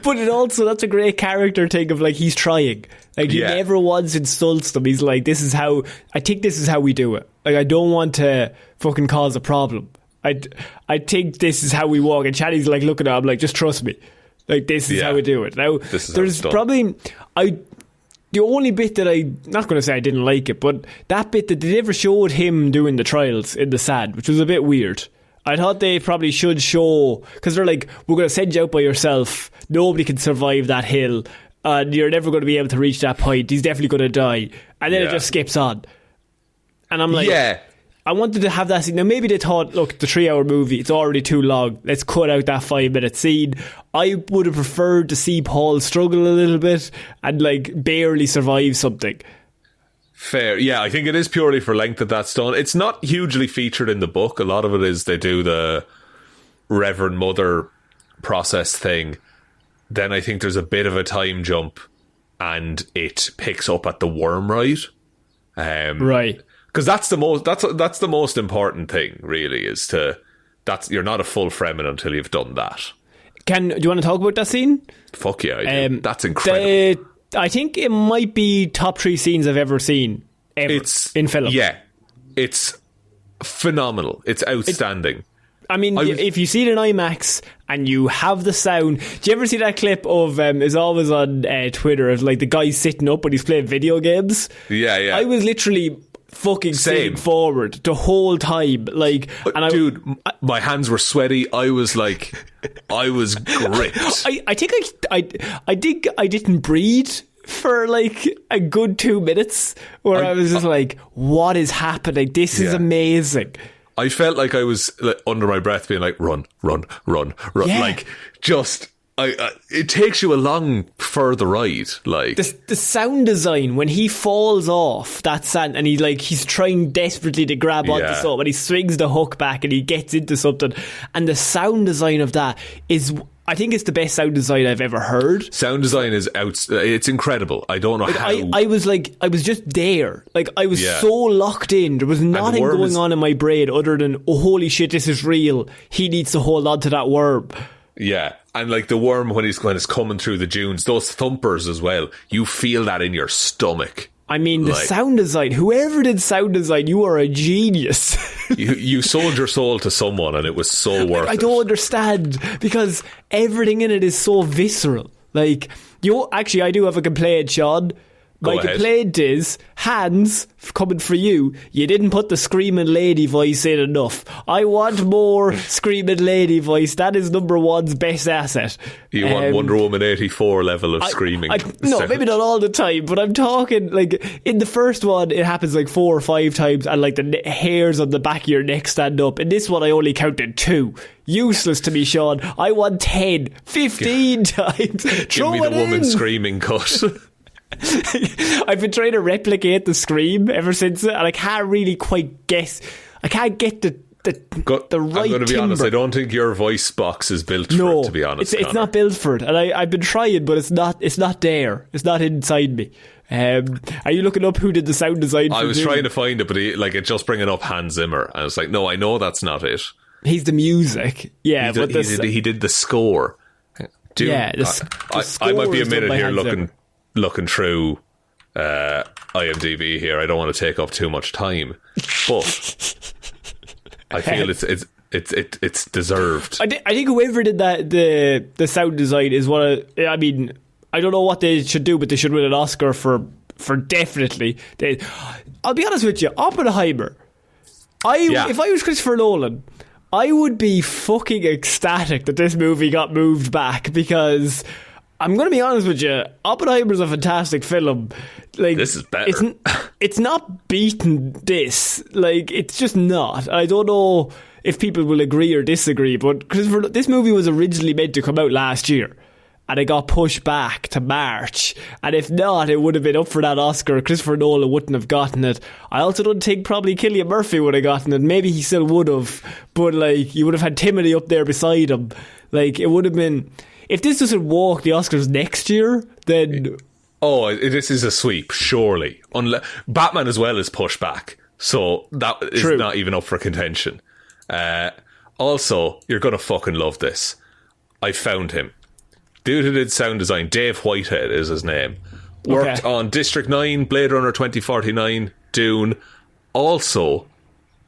But it also, that's a great character thing of like, he's trying. Like, he never once insults them. He's like, I think this is how we do it. Like, I don't want to fucking cause a problem. I think this is how we walk. And Chani's like looking at him like, just trust me. Like, this is how we do it. Now, there's probably... The only bit that I'm not going to say I didn't like it, but that bit that they never showed him doing the trials in the sand, which was a bit weird. I thought they probably should show, because they're like, we're going to send you out by yourself. Nobody can survive that hill. And you're never going to be able to reach that point. He's definitely going to die. And then it just skips on. And I'm like, I wanted to have that scene. Now, maybe they thought, look, the 3-hour movie, it's already too long. Let's cut out that 5-minute scene. I would have preferred to see Paul struggle a little bit and, like, barely survive something. Fair. Yeah, I think it is purely for length that that's done. It's not hugely featured in the book. A lot of it is they do the Reverend Mother process thing. Then I think there's a bit of a time jump and it picks up at the worm ride. Right. Because that's the most important thing, really, you're not a full Fremen until you've done that. Do you want to talk about that scene? Fuck yeah, I do. That's incredible. I think it might be top 3 scenes I've ever seen in film. Yeah, it's phenomenal. It's outstanding. I mean, if you see it in IMAX and you have the sound... Do you ever see that clip of... it's always on Twitter of like the guy sitting up when he's playing video games? Yeah. I was literally fucking sitting forward the whole time. Like, dude, my hands were sweaty. I was like... I was gripped. I think I didn't breathe for like a good 2 minutes where I was just like, what is happening? This is amazing. I felt like I was like, under my breath being like, run. Yeah. Like, just... it takes you along for the ride. Like the sound design when he falls off that sand and he's trying desperately to grab onto something and he swings the hook back and he gets into something, and the sound design of that is... I think it's the best sound design I've ever heard. Sound design is it's incredible. I don't know how. I was just there. Like, I was so locked in. There was nothing going on in my brain other than, oh, holy shit, this is real. He needs to hold on to that worm. Yeah. And like the worm when it's coming through the dunes, those thumpers as well, you feel that in your stomach. I mean, the sound design, whoever did sound design, you are a genius. you sold your soul to someone and it was so worth it. I don't understand, because everything in it is so visceral. Like, actually, I do have a complaint, Shaun. My complaint is, Hans, coming for you didn't put the screaming lady voice in enough. I want more screaming lady voice. That is number one's best asset. You want Wonder Woman 84 level of screaming. No, maybe not all the time, but I'm talking, like, in the first one, it happens like 4 or 5 times, and like the hairs on the back of your neck stand up. In this one, I only counted 2. Useless to me, Shaun. I want 10, 15 times. Give me the woman screaming cut. I've been trying to replicate the scream ever since, and I can't really quite guess. I can't get the right I'm going to be honest, I don't think your voice box is built for it, to be honest. It's not built for it, and I've been trying, but it's not there. It's not inside me. Are you looking up who did the sound design for I was Dune? trying to find it, but it's just bringing up Hans Zimmer, and I was like, no, I know that's not it. He's the music. Yeah, he did the score. Dune, yeah, I might be a minute here looking through IMDb here. I don't want to take up too much time, but I feel it's deserved. I think whoever did that, the sound design is I mean, I don't know what they should do, but they should win an Oscar for definitely. I'll be honest with you, Oppenheimer. If I was Christopher Nolan, I would be fucking ecstatic that this movie got moved back, because I'm going to be honest with you, Oppenheimer's a fantastic film. Like, this is better. It's not beating this. Like, it's just not. I don't know if people will agree or disagree, but this movie was originally meant to come out last year, and it got pushed back to March. And if not, it would have been up for that Oscar. Christopher Nolan wouldn't have gotten it. I also don't think probably Cillian Murphy would have gotten it. Maybe he still would have, but like, you would have had Timothy up there beside him. Like, it would have been... If this doesn't walk the Oscars next year, then... Oh, this is a sweep, surely. Batman as well is pushed back, so that is not even up for contention. Also, you're going to fucking love this. I found him. Dude who did sound design, Dave Whitehead is his name. Worked on District 9, Blade Runner 2049, Dune. Also,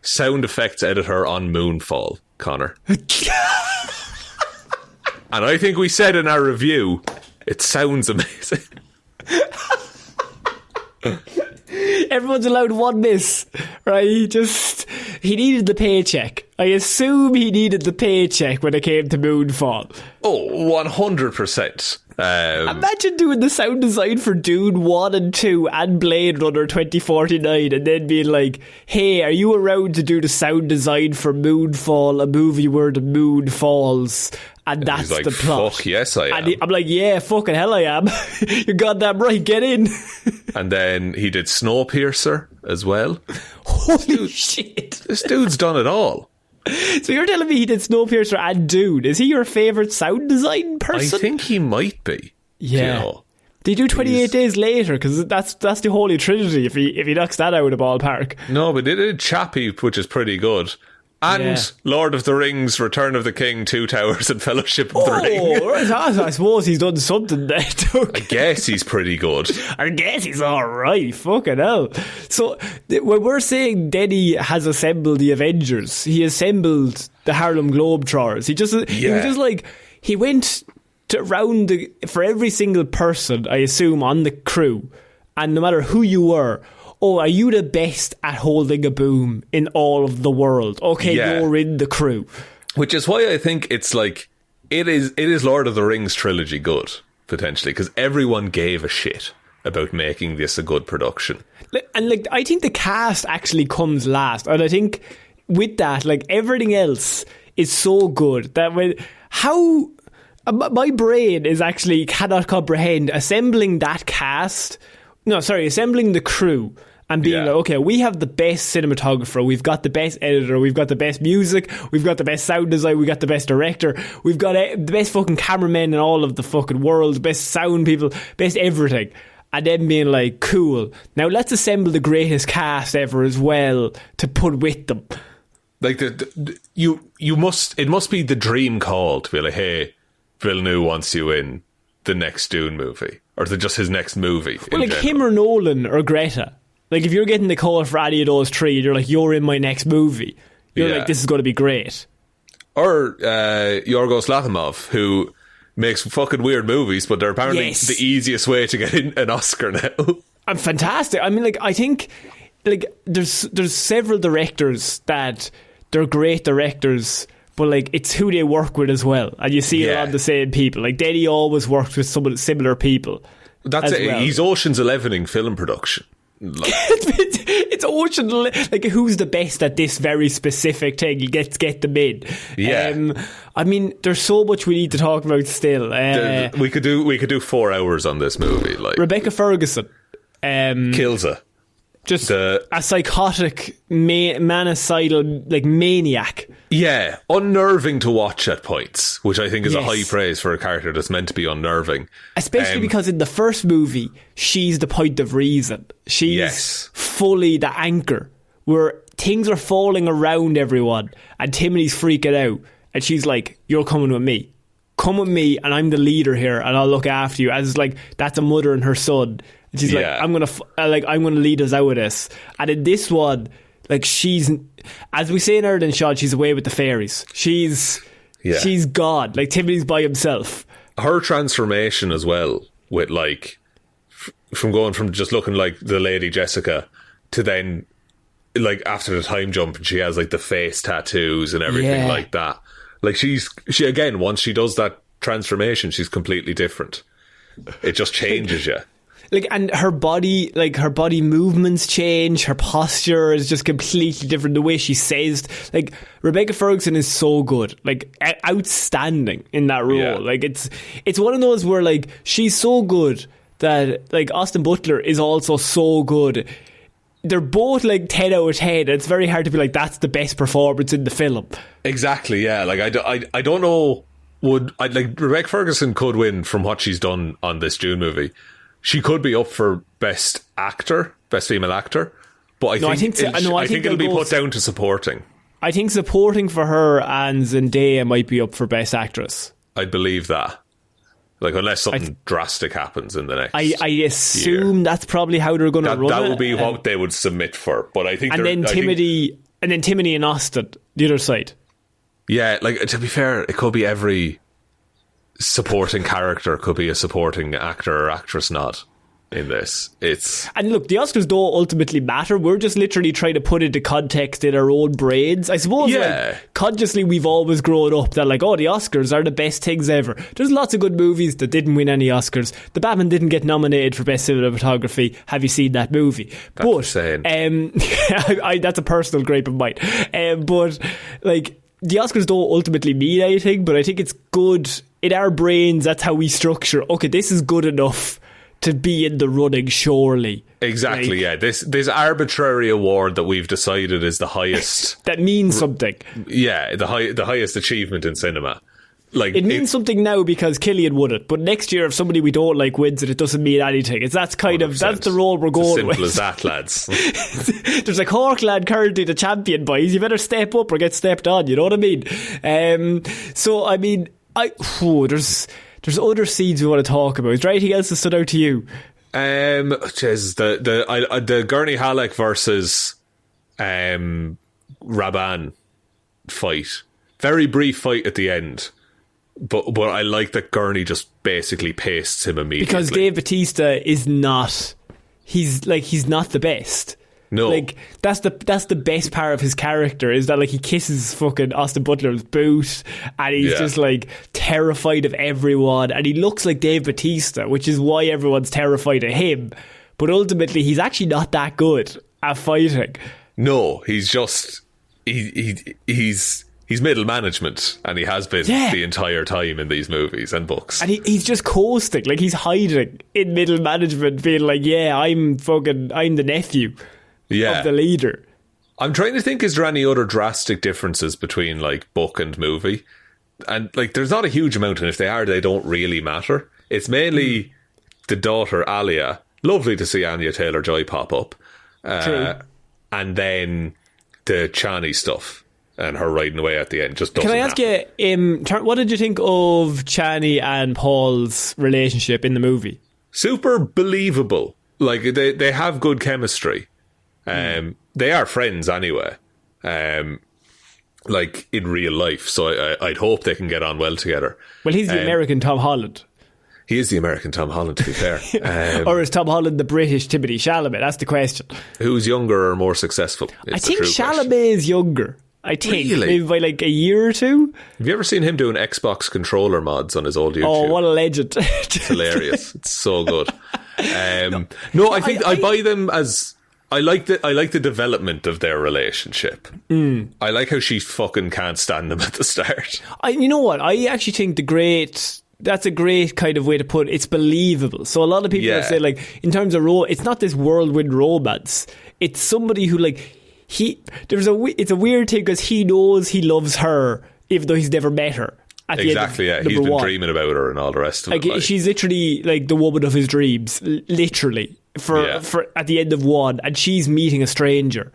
sound effects editor on Moonfall, Connor. And I think we said in our review, it sounds amazing. Everyone's allowed one miss, right? He needed the paycheck. I assume he needed the paycheck when it came to Moonfall. Oh, 100%. Imagine doing the sound design for Dune 1 and 2 and Blade Runner 2049 and then being like, hey, are you around to do the sound design for Moonfall, a movie where the moon falls? And that's like, the plot. Fuck yes, I am. And I'm like, yeah, fucking hell I am. You're goddamn right, get in. And then he did Snowpiercer as well. Holy shit. This dude's done it all. So you're telling me he did Snowpiercer and Dune. Is he your favourite sound design person? I think he might be. Yeah. You know, they do 28 Days Later, because that's the Holy Trinity if he knocks that out of the ballpark. No, but they did Chappie, which is pretty good. And Lord of the Rings, Return of the King, Two Towers, and Fellowship of the Ring. I suppose he's done something there. I guess he's pretty good. I guess he's alright. Fucking hell. So, when we're saying Denny has assembled the Avengers, he assembled the Harlem Globetrotters. He was just like, he went for every single person, I assume, on the crew, and no matter who you were, are you the best at holding a boom in all of the world? Okay, you're in the crew. Which is why I think it's like, it is Lord of the Rings trilogy good, potentially, because everyone gave a shit about making this a good production. And I think the cast actually comes last. And I think with that, everything else is so good that my brain is actually cannot comprehend assembling that cast. Assembling the crew and being like, okay, we have the best cinematographer, we've got the best editor, we've got the best music, we've got the best sound design, we've got the best director, we've got the best fucking cameramen in all of the fucking world, best sound people, best everything. And then being like, cool, now let's assemble the greatest cast ever as well to put with them. Like, it must be the dream call to be like, hey, Villeneuve wants you in the next Dune movie. Or just his next movie. Well, him or Nolan or Greta. If you're getting the call for any of those three, you're like, you're in my next movie. You're like, this is going to be great. Or Yorgos Lanthimos, who makes fucking weird movies, but they're apparently the easiest way to get an Oscar now. And fantastic. I mean, I think there's several directors that they're great directors, but it's who they work with as well, and you see a lot of the same people. Denny always works with some of the similar people. That's it. Well. He's Ocean's 11ing film production. It's Ocean. Who's the best at this very specific thing? Get them in. Yeah. I mean, there's so much we need to talk about still. We could do 4 hours on this movie. Rebecca Ferguson kills her. Just a psychotic, manicidal, maniac. Yeah, unnerving to watch at points, which I think is a high praise for a character that's meant to be unnerving. Especially because in the first movie, she's the point of reason. She's fully the anchor, where things are falling around everyone, and Timothy's freaking out, and she's like, you're coming with me. Come with me, and I'm the leader here, and I'll look after you. As that's a mother and her son. And she's like, I'm gonna lead us out of this. And in this one, she's, as we say in Ireland, Shaun, she's away with the fairies. She's God. Timothy's by himself. Her transformation as well, with from going from just looking like the Lady Jessica to then after the time jump, and she has the face tattoos and everything like that. She again, once she does that transformation, she's completely different. It just changes you. And her body movements change, her posture is just completely different, the way she says, Rebecca Ferguson is so good, outstanding in that role. It's one of those where she's so good that Austin Butler is also so good. They're both 10 out of 10, and it's very hard to be that's the best performance in the film. Exactly, yeah. I don't know, Rebecca Ferguson could win from what she's done on this Dune movie. She could be up for best female actor, but I think it'll be put down to supporting. I think supporting for her and Zendaya might be up for best actress. I'd believe that. Unless something drastic happens in the next I assume year. That's probably how they're going to run it. That would be what they would submit for. But I think... And then Timothy and Austin, the other side. Yeah, to be fair, it could be every supporting character could be a supporting actor or actress nod in this. And look, the Oscars don't ultimately matter. We're just literally trying to put into context in our own brains. I suppose consciously we've always grown up that the Oscars are the best things ever. There's lots of good movies that didn't win any Oscars. The Batman didn't get nominated for best cinematography. Have you seen that movie? That's insane. That's a personal gripe of mine. But the Oscars don't ultimately mean anything, but I think it's good in our brains. That's how we structure. Okay, this is good enough to be in the running, surely. Exactly, This arbitrary award that we've decided is the highest... that means something. Yeah, the highest achievement in cinema. Like, it means something now because Killian won it, but next year if somebody we don't like wins it doesn't mean anything. That's the role we're going with. Simple as that, lads. There's a Cork lad currently the champion, boys. You better step up or get stepped on, you know what I mean? So I mean, there's other scenes we want to talk about. Is there anything else that stood out to you? The Gurney Halleck versus Raban fight. Very brief fight at the end. But I like that Gurney just basically pastes him immediately. Because Dave Bautista is not... He's not the best. No. Like, that's the best part of his character, is that, like, he kisses fucking Austin Butler's boot, and he's just, like, terrified of everyone, and he looks like Dave Bautista, which is why everyone's terrified of him. But ultimately, he's actually not that good at fighting. No, he's just... He's middle management, and he has been the entire time in these movies and books. And he's just coasting, like he's hiding in middle management, being like, I'm the nephew of the leader. I'm trying to think, is there any other drastic differences between like book and movie? And like, there's not a huge amount, and if they are, they don't really matter. It's mainly the daughter, Alia. Lovely to see Anya Taylor-Joy pop up. True. And then the Chani stuff. And her riding away at the end just doesn't happen. Can I ask you, what did you think of Chani and Paul's relationship in the movie? Super believable. Like, they have good chemistry. They are friends anyway. Like, in real life. So I'd hope they can get on well together. Well, he's the American Tom Holland. He is the American Tom Holland, to be fair. Or is Tom Holland the British Timothée Chalamet? That's the question. Who's younger or more successful? I think Chalamet is younger. I think maybe by like a year or two. Have you ever seen him doing Xbox controller mods on his old YouTube? Oh, what a legend. It's hilarious. It's so good. No, I think I buy them as... I like the development of their relationship. I like how she fucking can't stand him at the start. You know what? I actually think that's a great kind of way to put it. It's believable. So a lot of people say, like, in terms of it's not this whirlwind romance. It's somebody who, like... it's a weird thing because he knows he loves her even though he's never met her. Exactly, yeah. He's been dreaming about her and all the rest of it. Like, she's literally like the woman of his dreams, literally, for at the end of one, and she's meeting a stranger,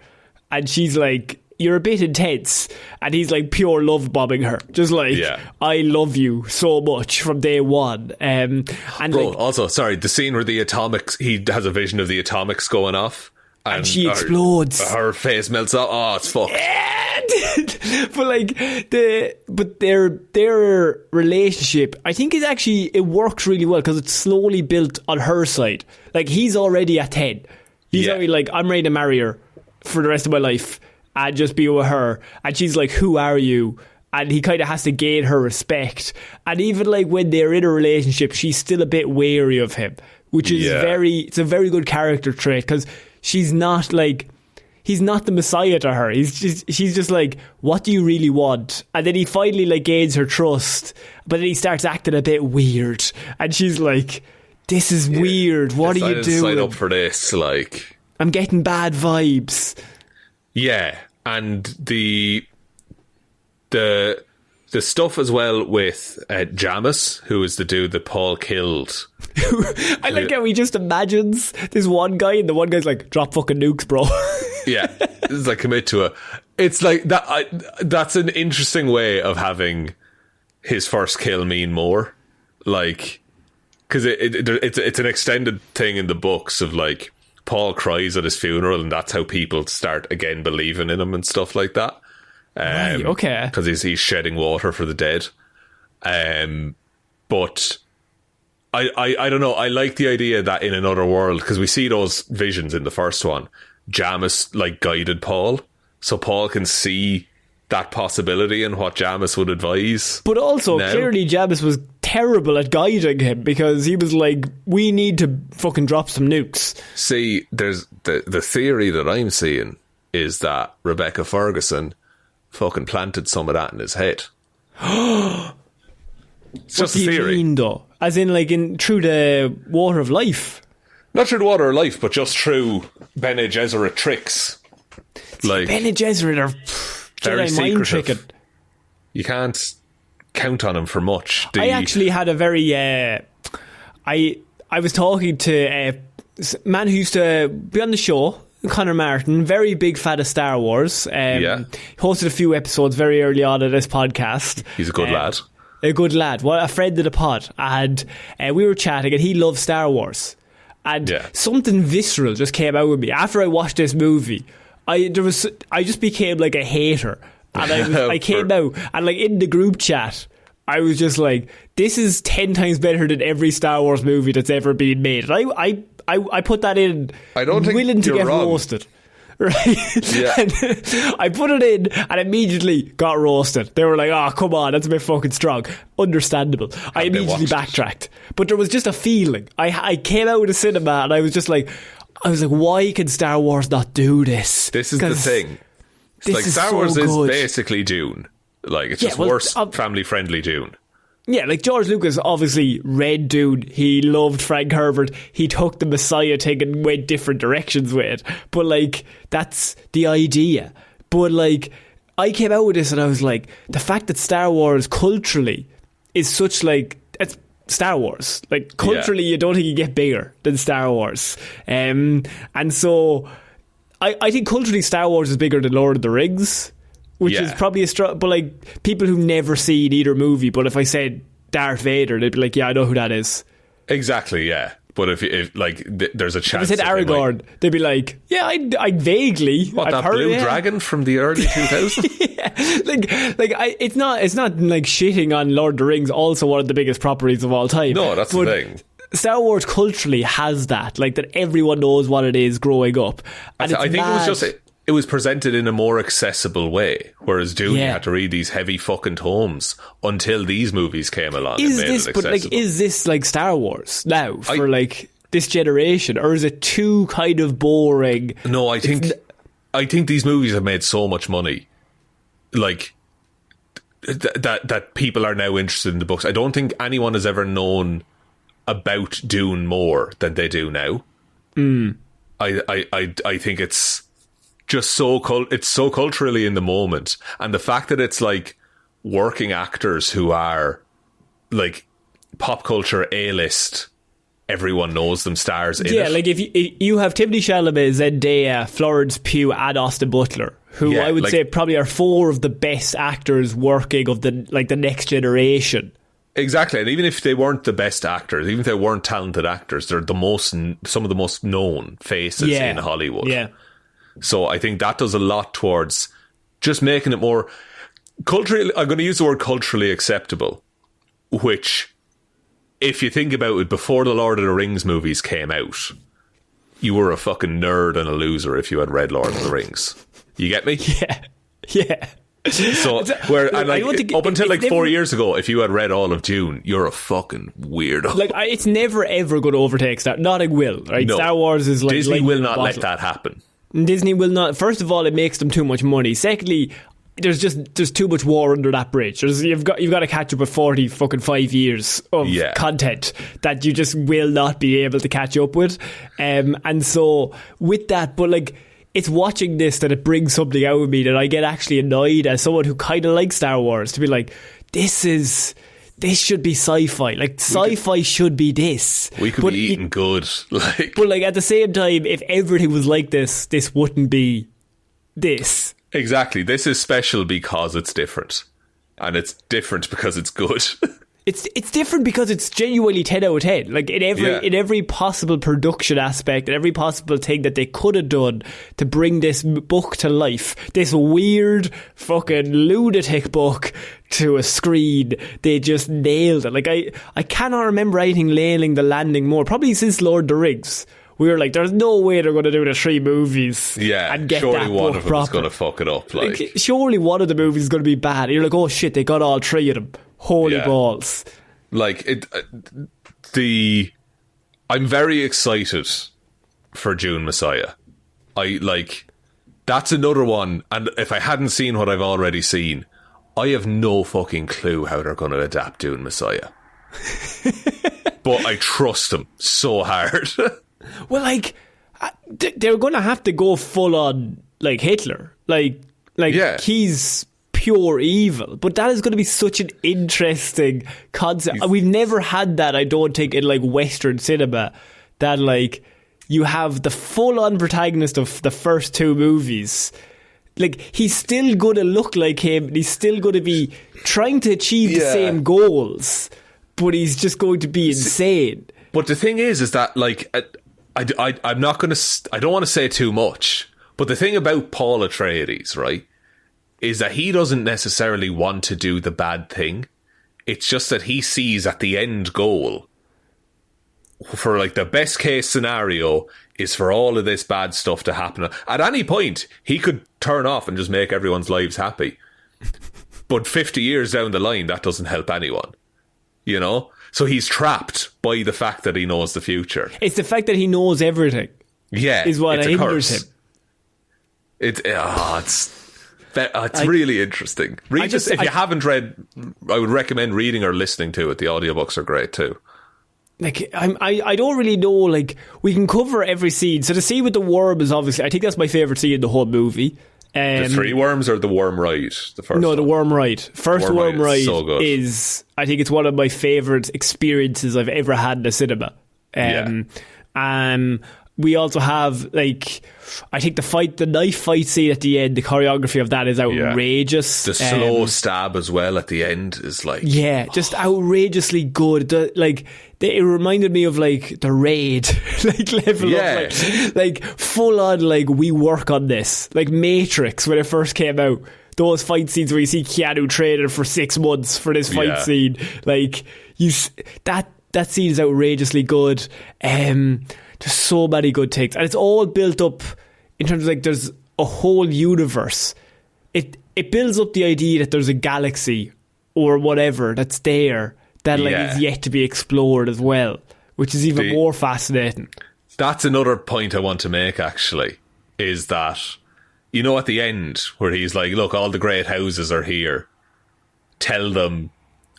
and she's like, you're a bit intense, and he's like pure love bombing her, just like, I love you so much from day one. And bro, also, sorry, the scene where the atomics, he has a vision of the atomics going off. And she explodes. Her face melts off. Oh, it's fucked. But like their relationship, I think it works really well because it's slowly built on her side. Like, he's already at 10. He's already like, I'm ready to marry her for the rest of my life and just be with her. And she's like, who are you? And he kind of has to gain her respect. And even like when they're in a relationship, she's still a bit wary of him, which is it's a very good character trait because she's not like, he's not the messiah to her. She's just like, what do you really want? And then he finally like gains her trust, but then he starts acting a bit weird, and she's like, this is weird. What are you doing? Sign up for this. Like, I'm getting bad vibes. Yeah, and the stuff as well with Jamieson, who is the dude that Paul killed. I like how he just imagines this one guy, and the one guy's like, drop fucking nukes, bro. Yeah, it's like, commit to it. It's like that. That's an interesting way of having his first kill mean more, like, because it's an extended thing in the books of like Paul cries at his funeral, and that's how people start again believing in him and stuff like that. Right, okay. Because he's shedding water for the dead. But I don't know. I like the idea that in another world, because we see those visions in the first one, Jamieson like guided Paul, so Paul can see that possibility and what Jamieson would advise. But also, clearly Jamieson was terrible at guiding him, because he was like, we need to fucking drop some nukes. See, there's the theory that I'm seeing is that Rebecca Ferguson fucking planted some of that in his head. It's just a theory. What do you mean, though? As in, like, through the water of life? Not through the water of life, but just through Bene Gesserit tricks. Like, Bene Gesserit are very mind tricking. You can't count on him for much. I actually had a very I was talking to a man who used to be on the show, Conor Martin, very big fan of Star Wars. Hosted a few episodes very early on in this podcast. He's a good lad. A good lad. Well, a friend of the pod. And we were chatting, and he loves Star Wars. And something visceral just came out with me after I watched this movie. I just became like a hater, and I came out, and like in the group chat, I was just like, this is 10 times better than every Star Wars movie that's ever been made. And I put that in, I don't think willing to get wrong. roasted. Right? Yeah. And I put it in and immediately got roasted. They were like, oh, come on, that's a bit fucking strong. Understandable. I immediately backtracked. But there was just a feeling. I came out of the cinema and I was like, why can Star Wars not do this? This is the thing. It's like Star Wars is basically Dune. Like, it's just worse, family-friendly Dune. Yeah, like George Lucas obviously read Dune. He loved Frank Herbert. He took the Messiah thing and went different directions with it. But like, that's the idea. But like, I came out with this and I was like, the fact that Star Wars culturally is such like, it's Star Wars. Like, culturally, you don't think you get bigger than Star Wars. And so, I think culturally Star Wars is bigger than Lord of the Rings. Which is probably a strong... But, like, people who've never seen either movie, but if I said Darth Vader, they'd be like, yeah, I know who that is. Exactly, yeah. But if there's a chance... If I said Aragorn, they'd be like, yeah, I vaguely... What, I've that blue dragon from the early 2000s? Yeah. It's not like shitting on Lord of the Rings, also one of the biggest properties of all time. No, that's the thing. Star Wars culturally has that, like, that everyone knows what it is growing up. And I think it was just... It was presented in a more accessible way, whereas Dune, you had to read these heavy fucking tomes until these movies came along and made it accessible. But like, is this like Star Wars now for like this generation, or is it too kind of boring? No, I think these movies have made so much money, like that people are now interested in the books. I don't think anyone has ever known about Dune more than they do now. I think it's just it's so culturally in the moment, and the fact that it's like working actors who are like pop culture A-list, everyone knows them, stars in it. Like if you have Timothée Chalamet, Zendaya, Florence Pugh and Austin Butler, who I would say probably are 4 of the best actors working of the next generation. Exactly, and even if they weren't the best actors, even if they weren't talented actors, they're some of the most known faces in Hollywood. Yeah. So I think that does a lot towards just making it more culturally... I'm going to use the word culturally acceptable, which, if you think about it, before the Lord of the Rings movies came out, you were a fucking nerd and a loser if you had read Lord of the Rings. You get me? Yeah. So, up until 4 years ago, if you had read all of Dune, you're a fucking weirdo. It's never ever going to overtake Star. Not it will, right? No. Star Wars is like Disney will not let that happen. Disney will not. First of all, it makes them too much money. Secondly, there's too much war under that bridge. You've got to catch up with 5 years of content that you just will not be able to catch up with. And so with that, but like, it's watching this that it brings something out of me that I get actually annoyed as someone who kind of likes Star Wars to be like, this should be sci-fi. Like, sci-fi should be this. We could be eating good. But like, at the same time, if everything was like this wouldn't be this. Exactly. This is special because it's different. And it's different because it's good. It's different because it's genuinely 10 out of 10. Like, in every possible production aspect, and every possible thing that they could have done to bring this book to life, this weird fucking lunatic book to a screen, they just nailed it. Like, I cannot remember anything nailing the landing more, probably since Lord of the Rings. We were like, there's no way they're going to do the 3 movies and get surely that book one of them proper. is going to fuck it up. Like, surely one of the movies is going to be bad. You're like, oh shit, they got all 3 of them. Holy balls. Like, I'm very excited for Dune Messiah. That's another one, and if I hadn't seen what I've already seen, I have no fucking clue how they're going to adapt Dune Messiah. But I trust them so hard. Well, like, they're going to have to go full on, like, Hitler. Like he's pure evil. But that is going to be such an interesting concept. We've never had that, I don't think, in like Western cinema, that like you have the full-on protagonist of the first two movies. Like, he's still going to look like him, and he's still going to be trying to achieve the same goals, but he's just going to be insane. But the thing is that, like, I'm not going to... I don't want to say too much, but the thing about Paul Atreides, right, is that he doesn't necessarily want to do the bad thing. It's just that he sees at the end goal, for, like, the best case scenario is for all of this bad stuff to happen. At any point, he could turn off and just make everyone's lives happy. But 50 years down the line, that doesn't help anyone. You know? So he's trapped by the fact that he knows the future. It's the fact that he knows everything. Yeah. Is what hinders him. It's really interesting. If you haven't read, I would recommend reading or listening to it. The audiobooks are great too. Like, I don't really know, like, we can cover every scene. So the scene with the worm is obviously, I think that's my favourite scene in the whole movie. The three worms or the worm ride? The first one? The worm ride. First worm ride so good. is, I think it's one of my favourite experiences I've ever had in the cinema. We also have, like, I think the knife fight scene at the end, the choreography of that is outrageous. The slow stab as well at the end is like... Yeah, just outrageously good. It reminded me of, like, the Raid, like, level of, like full on, like, we work on this. Like Matrix, when it first came out. Those fight scenes where you see Keanu training for 6 months for this fight scene. Like, that scene is outrageously good. There's so many good takes, and it's all built up in terms of, like, there's a whole universe. It builds up the idea that there's a galaxy or whatever that's there that is yet to be explored as well, which is even more fascinating. That's another point I want to make, actually, is that, you know, at the end where he's like, look, all the great houses are here, tell them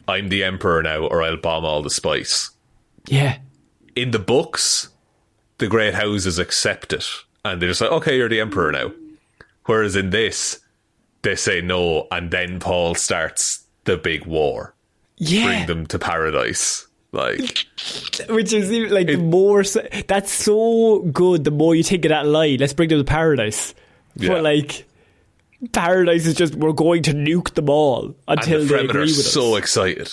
I'm the emperor now or I'll bomb all the spice. Yeah. In the books, the great houses accept it and they're just like, okay, you're the emperor now. Whereas in this, they say no, and then Paul starts the big war. Bring them to paradise. Like, which is like that's so good. The more you think of that line, let's bring them to paradise. But like, paradise is just, we're going to nuke them all until they agree with us. So excited.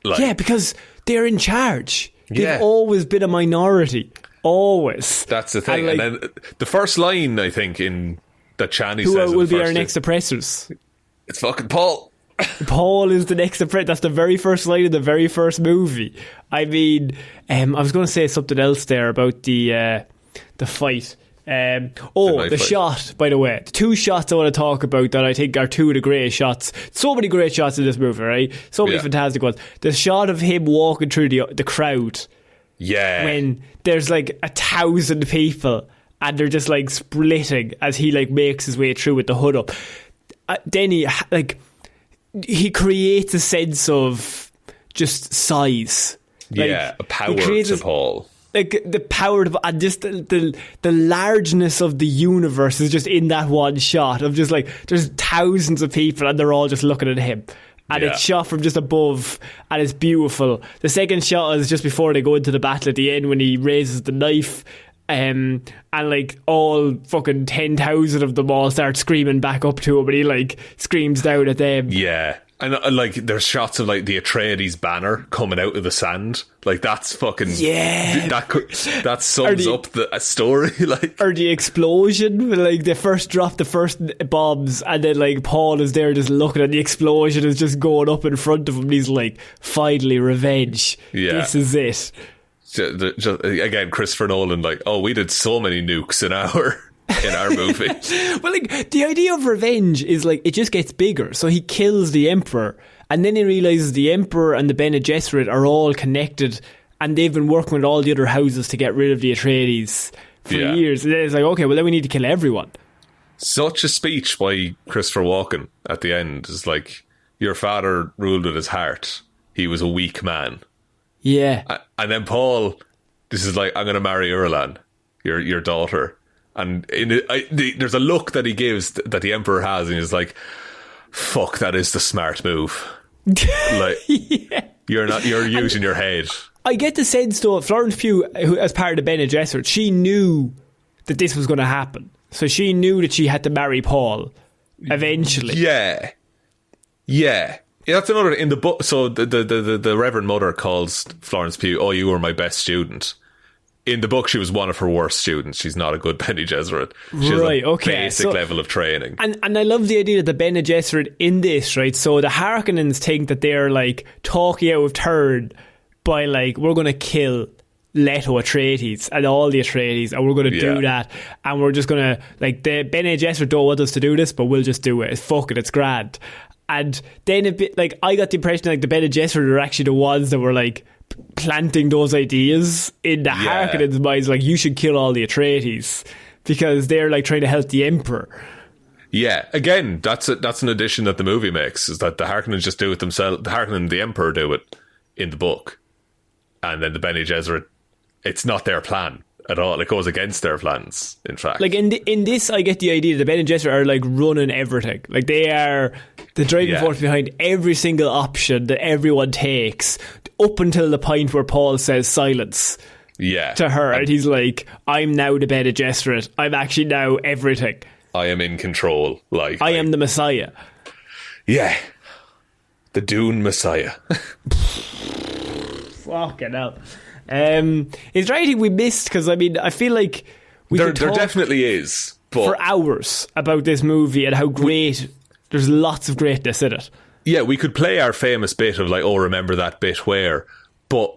Like, yeah, because they're in charge. They've always been a minority. Always. That's the thing. And then the first line, I think, in that Chani says, who will be our next oppressors? It's fucking Paul. Paul is the next oppressor. That's the very first line of the very first movie. I mean, I was going to say something else there about the fight. The shot, by the way. The two shots I want to talk about that I think are two of the greatest shots. So many great shots in this movie, right? So many fantastic ones. The shot of him walking through the crowd. Yeah. When there's like 1,000 people and they're just like splitting as he like makes his way through with the hood up. Then he creates a sense of just size. A power to Paul. Like the power of, and just the largeness of the universe is just in that one shot of just like, there's thousands of people and they're all just looking at him. And it's shot from just above and it's beautiful. The second shot is just before they go into the battle at the end when he raises the knife and like all fucking 10,000 of them all start screaming back up to him and he like screams down at them. Yeah. And like there's shots of like the Atreides banner coming out of the sand. Like that's fucking that sums up the story. Like, or the explosion, like they first drop the first bombs and then like Paul is there just looking at the explosion is just going up in front of him and he's like, finally revenge. This is it. Just, again, Christopher Nolan, like, oh, we did so many nukes in our movie. Well, like, the idea of revenge is like, it just gets bigger. So he kills the Emperor, and then he realises the Emperor and the Bene Gesserit are all connected, and they've been working with all the other houses to get rid of the Atreides for years. And then it's like, okay, well, then we need to kill everyone. Such a speech by Christopher Walken at the end is like, your father ruled with his heart. He was a weak man. Yeah. And then Paul, this is like, I'm going to marry Irulan, your daughter. And there's a look that he gives that the Emperor has, and he's like, fuck, that is the smart move. Like, you're using your head. I get the sense though, Florence Pugh, who, as part of the Bene Gesserit, she knew that this was going to happen. So she knew that she had to marry Paul eventually. Yeah. That's another in the book. So the Reverend Mother calls Florence Pugh, "Oh, you were my best student." In the book, she was one of her worst students. She's not a good Bene Gesserit. She has a basic level of training. And I love the idea that the Bene Gesserit in this, right? So the Harkonnens think that they're like talking out of turn by like, we're going to kill Leto Atreides and all the Atreides, and we're going to do that, and we're just going to, like, the Bene Gesserit don't want us to do this, but we'll just do it. Fuck it, it's grand. And then a bit, like, I got the impression like the Bene Gesserit are actually the ones that were like planting those ideas in the Harkonnens' minds, like, you should kill all the Atreides because they're like trying to help the Emperor. Yeah, again, that's an addition that the movie makes, is that the Harkonnens just do it themselves. The Harkonnen and the Emperor do it in the book, and then the Bene Gesserit, it's not their plan at all. It goes against their plans, in fact. Like in this, I get the idea the Bene Gesserit are like running everything. Like, they are the driving force behind every single option that everyone takes, up until the point where Paul says silence to her, and he's like, I'm now the Bene Gesserit. I'm actually now everything. I am in control. Like, I am the Messiah. Yeah. The Dune Messiah. Fucking hell. Is there anything we missed? Because I mean, I feel like there definitely is, but for hours about this movie and how great. There's lots of greatness in it. Yeah, we could play our famous bit of like, oh, remember that bit where, but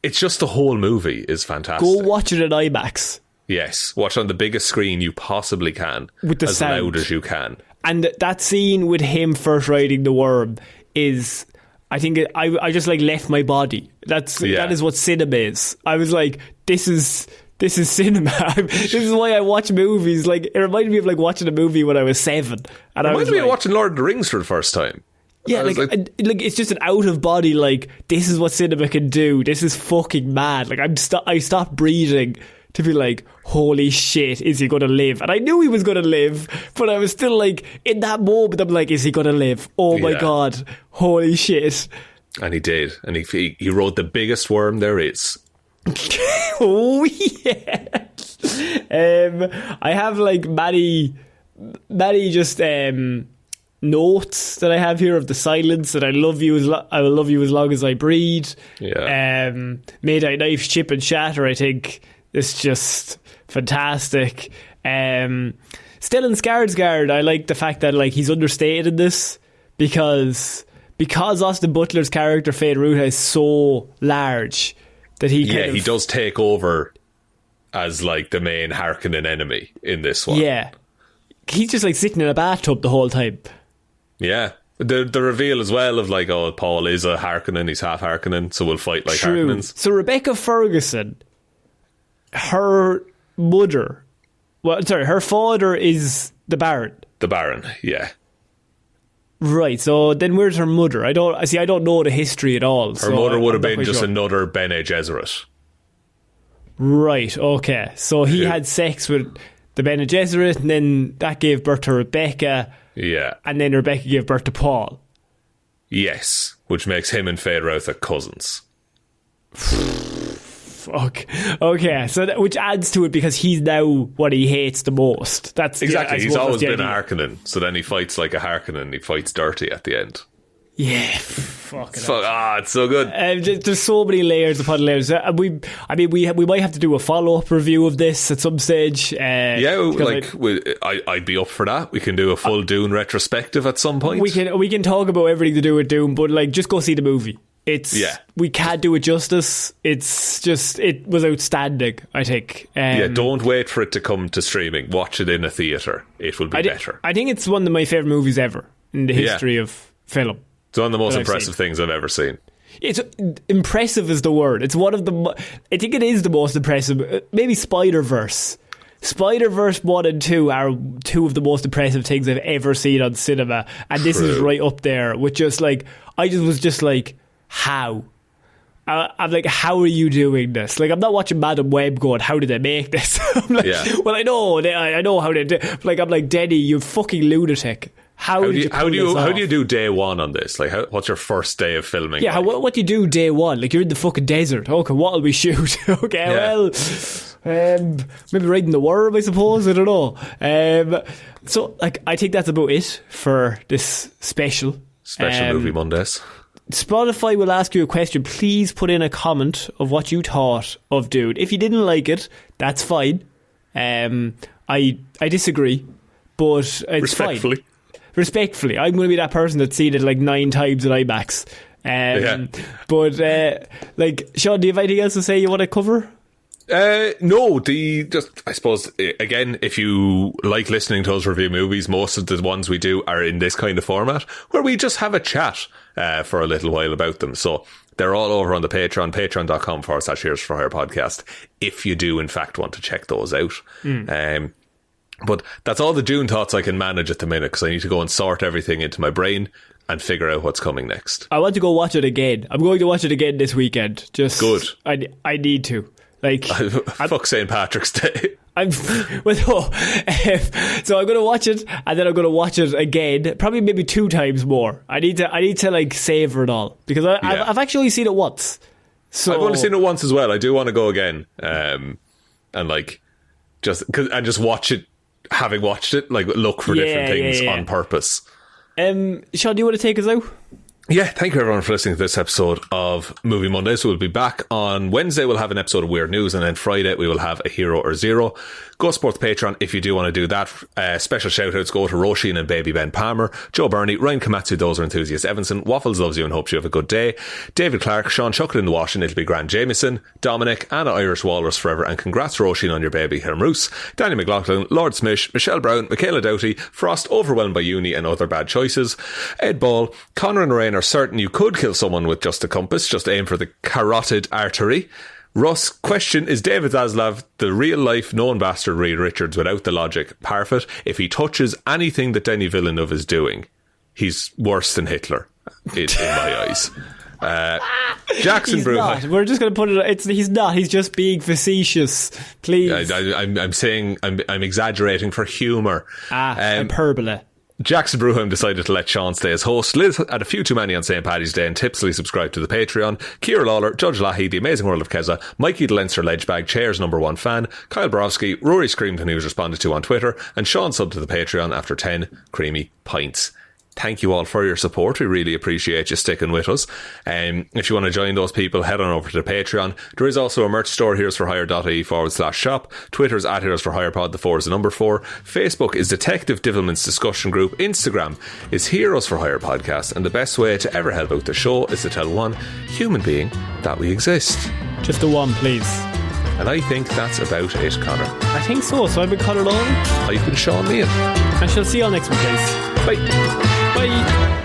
it's just the whole movie is fantastic. Go watch it in IMAX. Yes, watch on the biggest screen you possibly can, with the as sound. loud as you can. And that scene with him first riding the worm is, I think I just like left my body. That is what cinema is. I was like, this is cinema. This is why I watch movies. Like, it reminded me of like watching a movie when I was 7. And reminded me of watching Lord of the Rings for the first time. Yeah, like it's just an out of body. Like, this is what cinema can do. This is fucking mad. Like, I stopped breathing to be like, holy shit, is he going to live? And I knew he was going to live, but I was still like, in that moment, I'm like, is he going to live? Oh my God, holy shit. And he did. And he rode the biggest worm there is. Oh, yeah. I have like many just notes that I have here of the silence, that I love you I will love you as long as I breathe. Yeah. May thy knife chip and shatter, I think. It's just fantastic. Stellan Skarsgård, I like the fact that like he's understated in this because Austin Butler's character Fade Ruta is so large that he does take over as like the main Harkonnen enemy in this one. Yeah, he's just like sitting in a bathtub the whole time. Yeah. The reveal as well of like, oh, Paul is a Harkonnen, he's half Harkonnen, so we'll fight like True. Harkonnens. So Rebecca Ferguson, her father is the Baron. The Baron, yeah. Right, so then where's her mother? I don't know the history at all. Her mother would have been just another Bene Gesserit. Right, okay. So he had sex with the Bene Gesserit, and then that gave birth to Rebecca. Yeah. And then Rebecca gave birth to Paul. Yes, which makes him and Fade Ruta cousins. Fuck. Okay, so which adds to it because he's now what he hates the most. That's exactly. He's always been a Harkonnen, so then he fights like a Harkonnen. He fights dirty at the end. Yeah, fuck it. It's so good. There's so many layers upon layers. We might have to do a follow-up review of this at some stage. I'd be up for that. We can do a full Dune retrospective at some point. We can talk about everything to do with Dune, but like, just go see the movie. We can't do it justice. It was outstanding, I think. Don't wait for it to come to streaming. Watch it in a theatre. It will be better. I think it's one of my favourite movies ever in the history of film. It's one of the most impressive things I've ever seen. It's impressive is the word. It's one of the I think it is the most impressive. Maybe Spider-Verse 1 and 2 are two of the most impressive things I've ever seen on cinema, and this is right up there with just like, I was just like, how? I'm like, how are you doing this? Like, I'm not watching Madam Web going, how did they make this? I'm like, well, I know how they do. Like, I'm like, Denny, you fucking lunatic. How do you do day one on this? Like, what's your first day of filming? Yeah, like? what do you do day one? Like, you're in the fucking desert. Okay, what'll we shoot? Okay, well, maybe riding the worm, I suppose. I don't know. So, like, I think that's about it for this special Movie Mondays. Spotify will ask you a question. Please put in a comment of what you thought of Dune. If you didn't like it, that's fine. I disagree, but it's fine. Respectfully, I'm going to be that person that's seen it like 9 times at IMAX. But like, Shaun, do you have anything else to say you want to cover? No, I suppose, again, if you like listening to us review movies, most of the ones we do are in this kind of format where we just have a chat for a little while about them. So they're all over on the Patreon, patreon.com/Here's for Hire podcast, if you do in fact want to check those out. But that's all the Dune thoughts I can manage at the minute, because I need to go and sort everything into my brain and figure out what's coming next. I want to go watch it again. I'm going to watch it again this weekend. Just good. I need to. Like, fuck St. Patrick's Day. So I'm going to watch it, and then I'm going to watch it again, probably maybe 2 times more. I need to like savor it all, because I've actually seen it once. So I've only seen it once as well. I do want to go again, and like just watch it. Having watched it, like, look for different things on purpose. Shaun, do you want to take us out? Yeah, thank you everyone for listening to this episode of Movie Monday. So we'll be back on Wednesday. We'll have an episode of Weird News, and then Friday we will have a Hero or Zero. Go support the Patreon if you do want to do that. Special shout outs go to Róisín and Baby Ben Palmer, Joe Burney, Ryan Komatsu, Dozer, Enthusiast, Evanson, Waffles Loves you and hopes you have a good day, David Clarke, Shaun Chuck in the wash and it'll be grand, Jamieson, Dominic, Anna Irish Walrus Forever, and congrats Róisín on your baby, Hjelmroos, Danny McLaughlin, Lordsmish, Michelle Browne, Michaela Doughty, Frost, overwhelmed by uni and other bad choices, Ed Ball, Conor and Lorraine are certain you could kill someone with just a compass, just aim for the carotid artery. Russ Question, is David Zaslav the real-life known bastard Reed Richards without the logic? Parfitt, if he touches anything that Denis Villeneuve is doing, he's worse than Hitler, in my eyes. Jackson Brew. We're just going to put it. He's not. He's just being facetious. Please. I'm saying I'm exaggerating for humour. Hyperbole. Jackson Bruham decided to let Shaun stay as host. Liz had a few too many on St. Paddy's Day and tipsily subscribed to the Patreon. Keir Lawler, Judge Lahey, The Amazing World of Keza, Mikey the Leinster Ledgebag, Chair's #1 fan, Kyle Borowski, Rory screamed when he was responded to on Twitter, and Shaun subbed to the Patreon after 10 creamy pints. Thank you all for your support. We really appreciate you sticking with us. If you want to join those people, head on over to the Patreon. There is also a merch store, here'sforhire.ie/shop. Twitter's at here'sforhirepod, the 4 is the number 4. Facebook is Detective Divilment's discussion group. Instagram is Heroes for Hire podcast. And the best way to ever help out the show is to tell one human being that we exist. Just the one, please. And I think that's about it, Conor. I think so. So I've been Conor Lorraine. I've been Shaun Meehan. I shall see you all next week, guys. Bye. Bye.